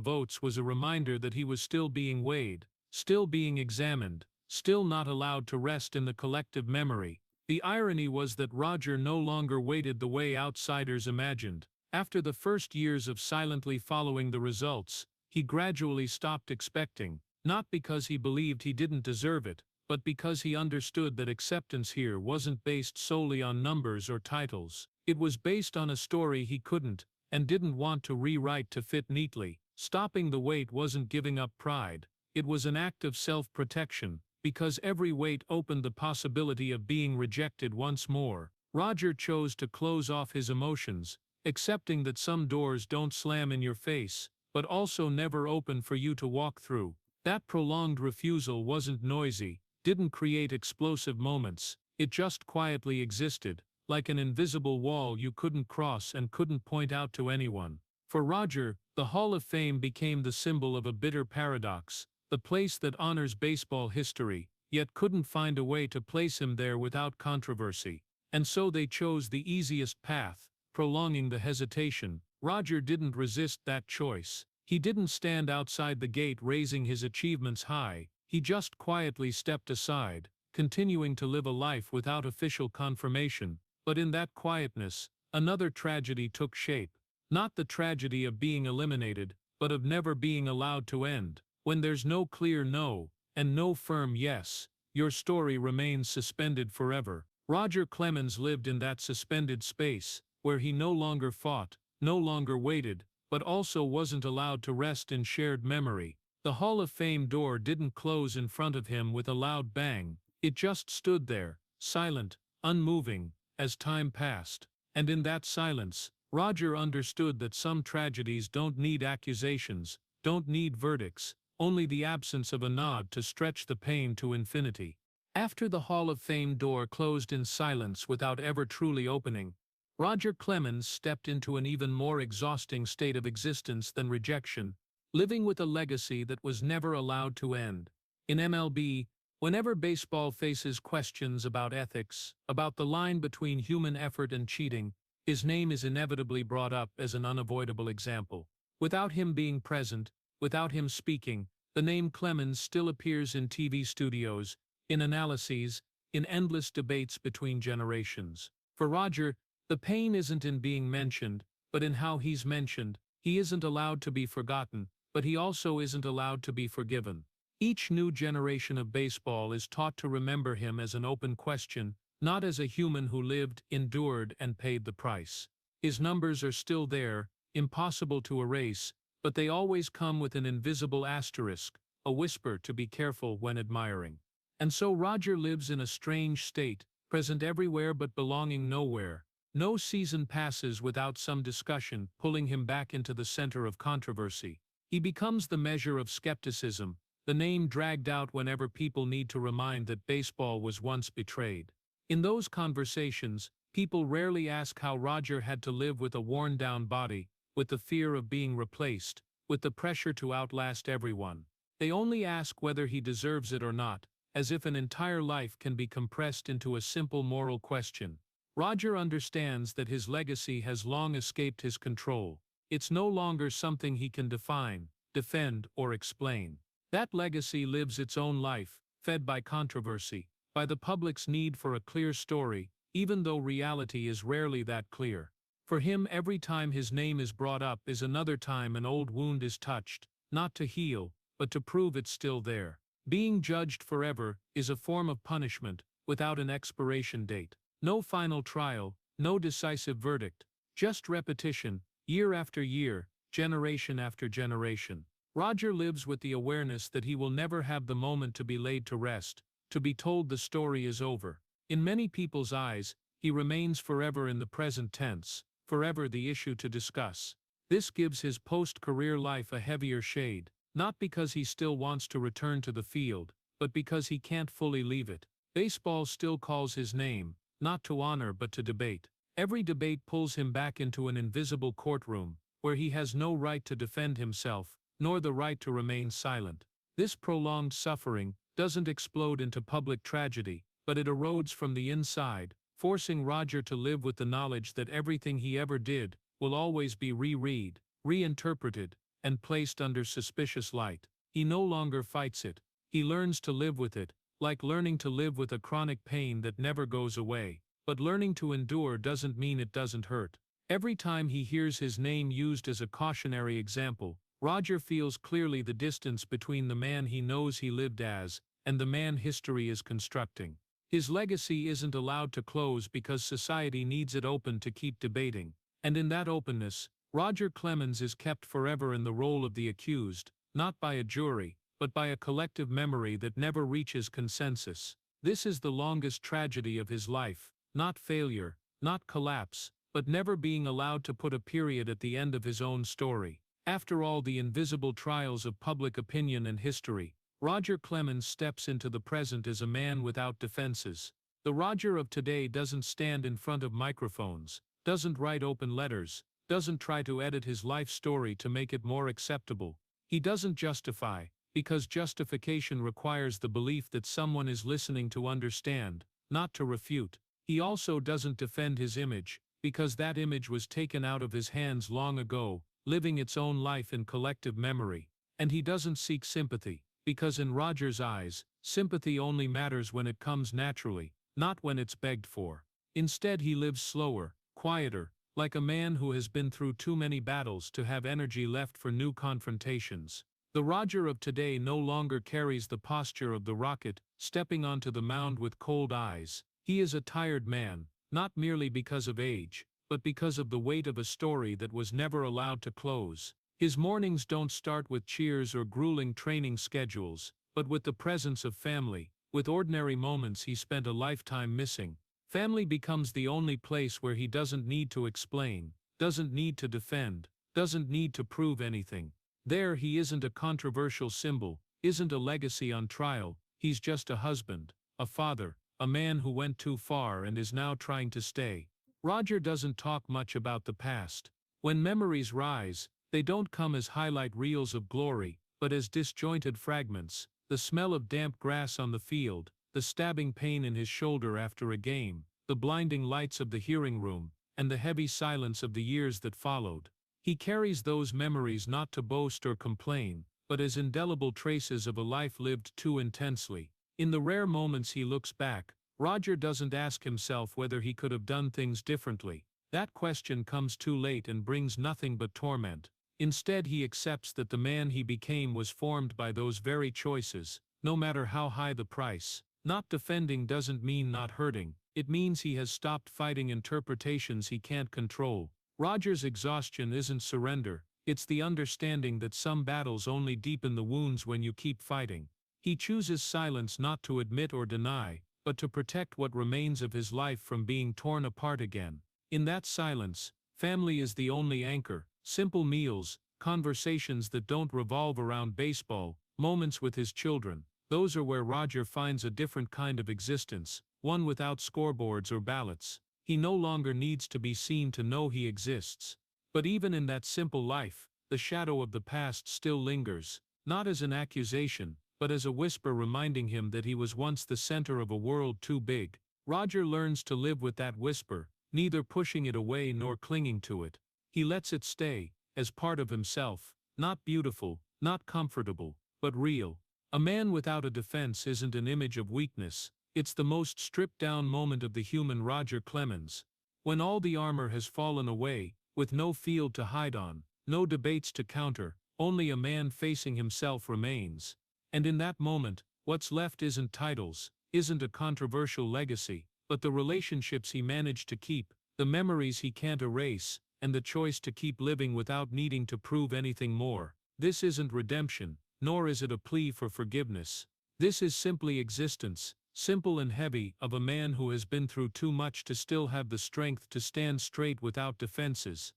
votes was a reminder that he was still being weighed, still being examined, still not allowed to rest in the collective memory. The irony was that Roger no longer waited the way outsiders imagined. After the first years of silently following the results, he gradually stopped expecting, not because he believed he didn't deserve it, but because he understood that acceptance here wasn't based solely on numbers or titles. It was based on a story he couldn't, and didn't want to rewrite to fit neatly. Stopping the wait wasn't giving up pride. It was an act of self-protection, because every wait opened the possibility of being rejected once more. Roger chose to close off his emotions, accepting that some doors don't slam in your face, but also never open for you to walk through. That prolonged refusal wasn't noisy, didn't create explosive moments, it just quietly existed, like an invisible wall you couldn't cross and couldn't point out to anyone. For Roger, the Hall of Fame became the symbol of a bitter paradox, the place that honors baseball history, yet couldn't find a way to place him there without controversy. And so they chose the easiest path, prolonging the hesitation. Roger didn't resist that choice. He didn't stand outside the gate raising his achievements high, he just quietly stepped aside, continuing to live a life without official confirmation. But in that quietness, another tragedy took shape. Not the tragedy of being eliminated, but of never being allowed to end. When there's no clear no, and no firm yes, your story remains suspended forever. Roger Clemens lived in that suspended space, where he no longer fought, no longer waited, but also wasn't allowed to rest in shared memory. The Hall of Fame door didn't close in front of him with a loud bang. It just stood there, silent, unmoving, as time passed. And in that silence, Roger understood that some tragedies don't need accusations, don't need verdicts, only the absence of a nod to stretch the pain to infinity. After the Hall of Fame door closed in silence without ever truly opening, Roger Clemens stepped into an even more exhausting state of existence than rejection, living with a legacy that was never allowed to end. In MLB, whenever baseball faces questions about ethics, about the line between human effort and cheating, his name is inevitably brought up as an unavoidable example. Without him being present, without him speaking, the name Clemens still appears in TV studios, in analyses, in endless debates between generations. For Roger, the pain isn't in being mentioned, but in how he's mentioned. He isn't allowed to be forgotten, but he also isn't allowed to be forgiven. Each new generation of baseball is taught to remember him as an open question, not as a human who lived, endured, and paid the price. His numbers are still there, impossible to erase, but they always come with an invisible asterisk, a whisper to be careful when admiring. And so Roger lives in a strange state, present everywhere but belonging nowhere. No season passes without some discussion pulling him back into the center of controversy. He becomes the measure of skepticism, the name dragged out whenever people need to remind that baseball was once betrayed. In those conversations, people rarely ask how Roger had to live with a worn-down body, with the fear of being replaced, with the pressure to outlast everyone. They only ask whether he deserves it or not, as if an entire life can be compressed into a simple moral question. Roger understands that his legacy has long escaped his control. It's no longer something he can define, defend, or explain. That legacy lives its own life, fed by controversy, by the public's need for a clear story, even though reality is rarely that clear. For him, every time his name is brought up is another time an old wound is touched, not to heal, but to prove it's still there. Being judged forever is a form of punishment, without an expiration date. No final trial, no decisive verdict, just repetition, year after year, generation after generation. Roger lives with the awareness that he will never have the moment to be laid to rest, to be told the story is over. In many people's eyes, he remains forever in the present tense, forever the issue to discuss. This gives his post-career life a heavier shade, not because he still wants to return to the field, but because he can't fully leave it. Baseball still calls his name, not to honor but to debate. Every debate pulls him back into an invisible courtroom, where he has no right to defend himself, nor the right to remain silent. This prolonged suffering doesn't explode into public tragedy, but it erodes from the inside, forcing Roger to live with the knowledge that everything he ever did will always be reread, reinterpreted, and placed under suspicious light. He no longer fights it. He learns to live with it, like learning to live with a chronic pain that never goes away. But learning to endure doesn't mean it doesn't hurt. Every time he hears his name used as a cautionary example, Roger feels clearly the distance between the man he knows he lived as and the man history is constructing. His legacy isn't allowed to close because society needs it open to keep debating. And in that openness, Roger Clemens is kept forever in the role of the accused, not by a jury, but by a collective memory that never reaches consensus. This is the longest tragedy of his life, not failure, not collapse, but never being allowed to put a period at the end of his own story. After all the invisible trials of public opinion and history, Roger Clemens steps into the present as a man without defenses. The Roger of today doesn't stand in front of microphones, doesn't write open letters, doesn't try to edit his life story to make it more acceptable. He doesn't justify, because justification requires the belief that someone is listening to understand, not to refute. He also doesn't defend his image, because that image was taken out of his hands long ago, living its own life in collective memory. And he doesn't seek sympathy, because in Roger's eyes, sympathy only matters when it comes naturally, not when it's begged for. Instead, he lives slower, quieter, like a man who has been through too many battles to have energy left for new confrontations. The Roger of today no longer carries the posture of the rocket, stepping onto the mound with cold eyes. He is a tired man, not merely because of age, but because of the weight of a story that was never allowed to close. His mornings don't start with cheers or grueling training schedules, but with the presence of family, with ordinary moments he spent a lifetime missing. Family becomes the only place where he doesn't need to explain, doesn't need to defend, doesn't need to prove anything. There he isn't a controversial symbol, isn't a legacy on trial, he's just a husband, a father, a man who went too far and is now trying to stay. Roger doesn't talk much about the past. When memories rise, they don't come as highlight reels of glory, but as disjointed fragments. The smell of damp grass on the field, the stabbing pain in his shoulder after a game, the blinding lights of the hearing room, and the heavy silence of the years that followed. He carries those memories not to boast or complain, but as indelible traces of a life lived too intensely. In the rare moments he looks back, Roger doesn't ask himself whether he could have done things differently. That question comes too late and brings nothing but torment. Instead, he accepts that the man he became was formed by those very choices, no matter how high the price. Not defending doesn't mean not hurting, it means he has stopped fighting interpretations he can't control. Roger's exhaustion isn't surrender, it's the understanding that some battles only deepen the wounds when you keep fighting. He chooses silence not to admit or deny, but to protect what remains of his life from being torn apart again. In that silence, family is the only anchor, simple meals, conversations that don't revolve around baseball, moments with his children. Those are where Roger finds a different kind of existence, one without scoreboards or ballots. He no longer needs to be seen to know he exists. But even in that simple life, the shadow of the past still lingers, not as an accusation, but as a whisper reminding him that he was once the center of a world too big, Roger learns to live with that whisper, neither pushing it away nor clinging to it. He lets it stay, as part of himself, not beautiful, not comfortable, but real. A man without a defense isn't an image of weakness, it's the most stripped-down moment of the human Roger Clemens. When all the armor has fallen away, with no field to hide on, no debates to counter, only a man facing himself remains. And in that moment, what's left isn't titles, isn't a controversial legacy, but the relationships he managed to keep, the memories he can't erase, and the choice to keep living without needing to prove anything more. This isn't redemption, nor is it a plea for forgiveness. This is simply existence, simple and heavy, of a man who has been through too much to still have the strength to stand straight without defenses.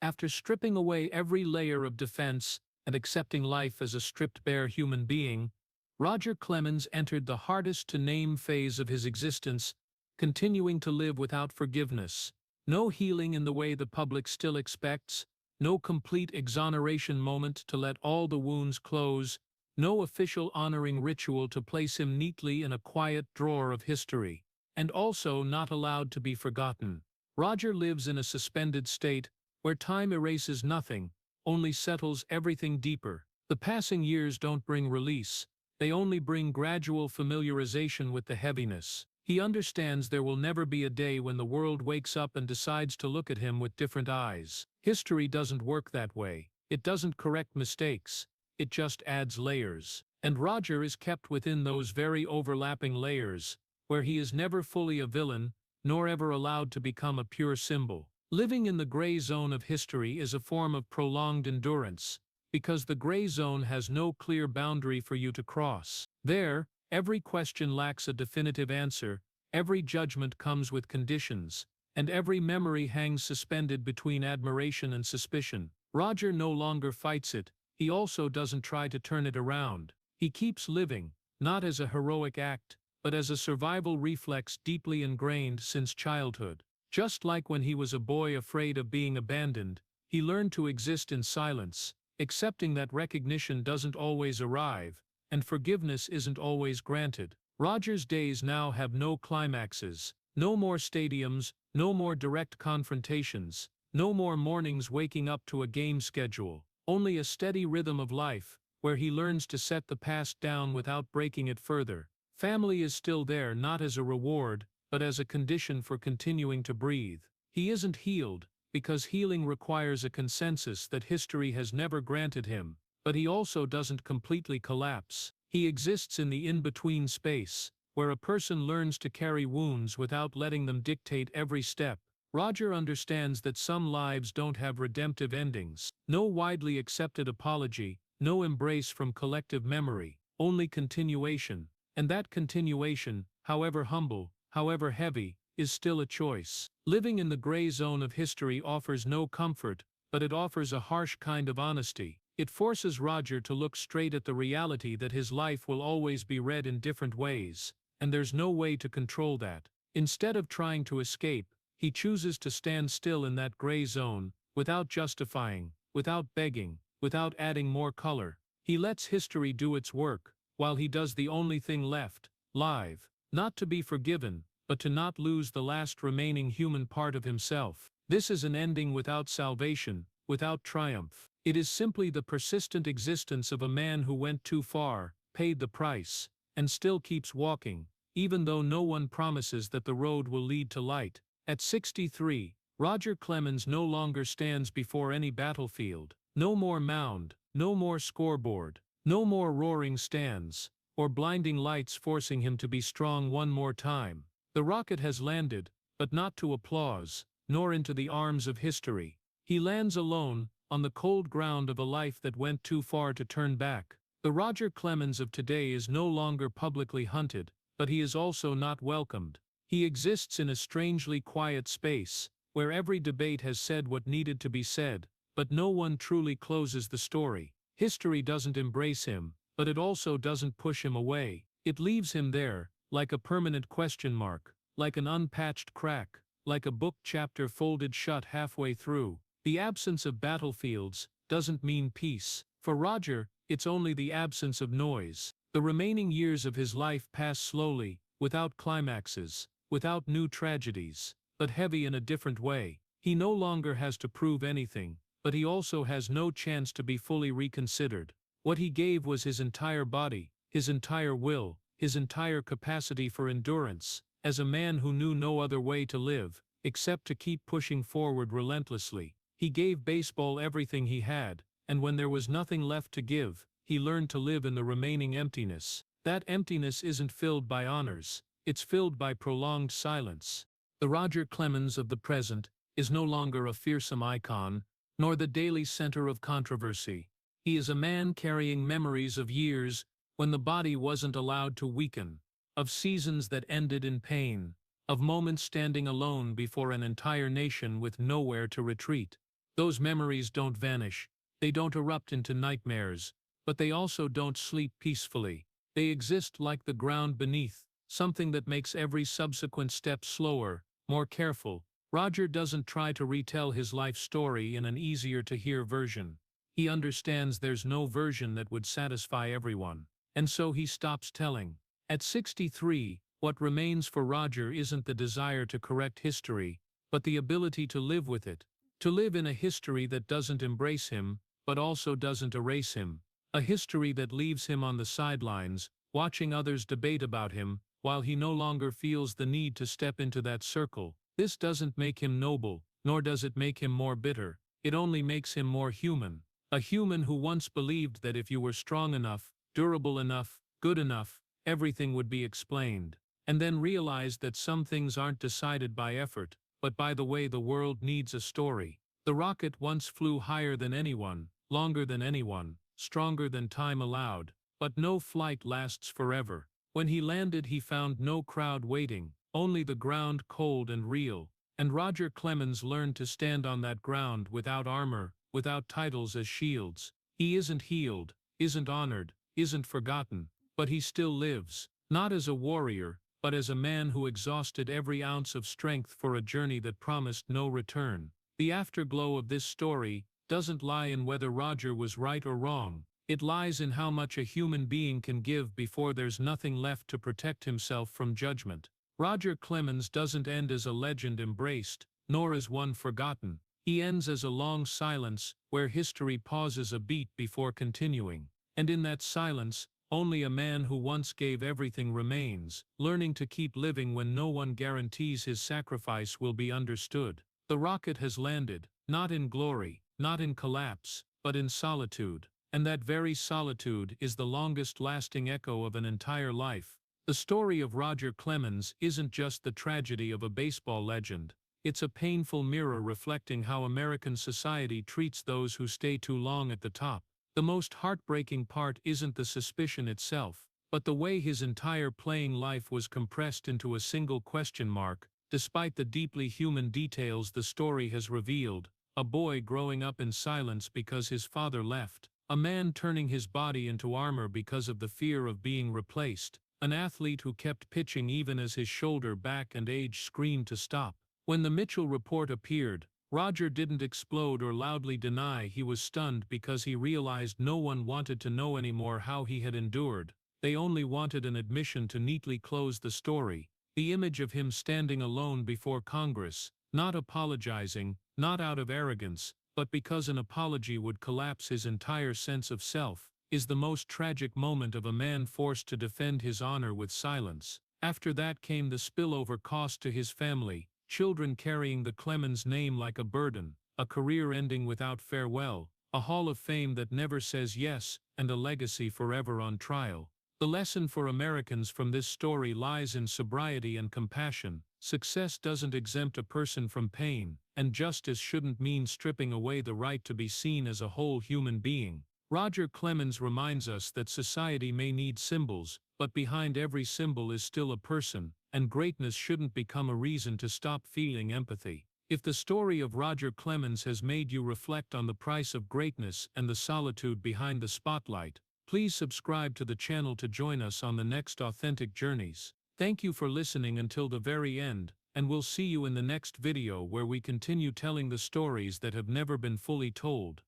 After stripping away every layer of defense and accepting life as a stripped-bare human being, Roger Clemens entered the hardest-to-name phase of his existence, continuing to live without forgiveness. No healing in the way the public still expects, no complete exoneration moment to let all the wounds close, no official honoring ritual to place him neatly in a quiet drawer of history, and also not allowed to be forgotten. Roger lives in a suspended state, where time erases nothing, only settles everything deeper. The passing years don't bring release, they only bring gradual familiarization with the heaviness. He understands there will never be a day when the world wakes up and decides to look at him with different eyes. History doesn't work that way. It doesn't correct mistakes. It just adds layers. And Roger is kept within those very overlapping layers, where he is never fully a villain, nor ever allowed to become a pure symbol. Living in the gray zone of history is a form of prolonged endurance, because the gray zone has no clear boundary for you to cross. There, every question lacks a definitive answer, every judgment comes with conditions, and every memory hangs suspended between admiration and suspicion. Roger no longer fights it, he also doesn't try to turn it around. He keeps living, not as a heroic act, but as a survival reflex deeply ingrained since childhood. Just like when he was a boy afraid of being abandoned, he learned to exist in silence, accepting that recognition doesn't always arrive, and forgiveness isn't always granted. Roger's days now have no climaxes, no more stadiums, no more direct confrontations, no more mornings waking up to a game schedule, only a steady rhythm of life, where he learns to set the past down without breaking it further. Family is still there, not as a reward, but as a condition for continuing to breathe. He isn't healed, because healing requires a consensus that history has never granted him, but he also doesn't completely collapse. He exists in the in-between space, where a person learns to carry wounds without letting them dictate every step. Roger understands that some lives don't have redemptive endings, no widely accepted apology, no embrace from collective memory, only continuation, and that continuation, however humble, however heavy, is still a choice. Living in the gray zone of history offers no comfort, but it offers a harsh kind of honesty. It forces Roger to look straight at the reality that his life will always be read in different ways, and there's no way to control that. Instead of trying to escape, he chooses to stand still in that gray zone, without justifying, without begging, without adding more color. He lets history do its work, while he does the only thing left, live, not to be forgiven, but to not lose the last remaining human part of himself. This is an ending without salvation, without triumph. It is simply the persistent existence of a man who went too far, paid the price, and still keeps walking, even though no one promises that the road will lead to light. At 63, Roger Clemens no longer stands before any battlefield. No more mound, no more scoreboard, no more roaring stands, or blinding lights forcing him to be strong one more time. The rocket has landed, but not to applause, nor into the arms of history. He lands alone, on the cold ground of a life that went too far to turn back. The Roger Clemens of today is no longer publicly hunted, but he is also not welcomed. He exists in a strangely quiet space, where every debate has said what needed to be said, but no one truly closes the story. History doesn't embrace him, but it also doesn't push him away. It leaves him there, like a permanent question mark, like an unpatched crack, like a book chapter folded shut halfway through. The absence of battlefields doesn't mean peace. For Roger, it's only the absence of noise. The remaining years of his life pass slowly, without climaxes, without new tragedies, but heavy in a different way. He no longer has to prove anything, but he also has no chance to be fully reconsidered. What he gave was his entire body, his entire will, his entire capacity for endurance, as a man who knew no other way to live, except to keep pushing forward relentlessly. He gave baseball everything he had, and when there was nothing left to give, he learned to live in the remaining emptiness. That emptiness isn't filled by honors, it's filled by prolonged silence. The Roger Clemens of the present is no longer a fearsome icon, nor the daily center of controversy. He is a man carrying memories of years when the body wasn't allowed to weaken, of seasons that ended in pain, of moments standing alone before an entire nation with nowhere to retreat. Those memories don't vanish, they don't erupt into nightmares, but they also don't sleep peacefully. They exist like the ground beneath, something that makes every subsequent step slower, more careful. Roger doesn't try to retell his life story in an easier-to-hear version. He understands there's no version that would satisfy everyone, and so he stops telling. At 63, what remains for Roger isn't the desire to correct history, but the ability to live with it, to live in a history that doesn't embrace him, but also doesn't erase him, a history that leaves him on the sidelines, watching others debate about him, while he no longer feels the need to step into that circle. This doesn't make him noble, nor does it make him more bitter, it only makes him more human. A human who once believed that if you were strong enough, durable enough, good enough, everything would be explained, and then realized that some things aren't decided by effort, but by the way the world needs a story. The rocket once flew higher than anyone, longer than anyone, stronger than time allowed, but no flight lasts forever. When he landed, he found no crowd waiting, only the ground cold and real, and Roger Clemens learned to stand on that ground without armor, without titles as shields. He isn't healed, isn't honored, isn't forgotten, but he still lives, not as a warrior, but as a man who exhausted every ounce of strength for a journey that promised no return. The afterglow of this story doesn't lie in whether Roger was right or wrong, it lies in how much a human being can give before there's nothing left to protect himself from judgment. Roger Clemens doesn't end as a legend embraced, nor as one forgotten. He ends as a long silence, where history pauses a beat before continuing. And in that silence, only a man who once gave everything remains, learning to keep living when no one guarantees his sacrifice will be understood. The rocket has landed, not in glory, not in collapse, but in solitude. And that very solitude is the longest-lasting echo of an entire life. The story of Roger Clemens isn't just the tragedy of a baseball legend. It's a painful mirror reflecting how American society treats those who stay too long at the top. The most heartbreaking part isn't the suspicion itself, but the way his entire playing life was compressed into a single question mark. Despite the deeply human details the story has revealed, a boy growing up in silence because his father left, a man turning his body into armor because of the fear of being replaced, an athlete who kept pitching even as his shoulder, back, and age screamed to stop. When the Mitchell report appeared, Roger didn't explode or loudly deny he was stunned because he realized no one wanted to know anymore how he had endured. They only wanted an admission to neatly close the story. The image of him standing alone before Congress, not apologizing, not out of arrogance, but because an apology would collapse his entire sense of self, is the most tragic moment of a man forced to defend his honor with silence. After that came the spillover cost to his family, children carrying the Clemens name like a burden, a career ending without farewell, a Hall of Fame that never says yes, and a legacy forever on trial. The lesson for Americans from this story lies in sobriety and compassion. Success doesn't exempt a person from pain, and justice shouldn't mean stripping away the right to be seen as a whole human being. Roger Clemens reminds us that society may need symbols, but behind every symbol is still a person, and greatness shouldn't become a reason to stop feeling empathy. If the story of Roger Clemens has made you reflect on the price of greatness and the solitude behind the spotlight, please subscribe to the channel to join us on the next authentic journeys. Thank you for listening until the very end, and we'll see you in the next video where we continue telling the stories that have never been fully told.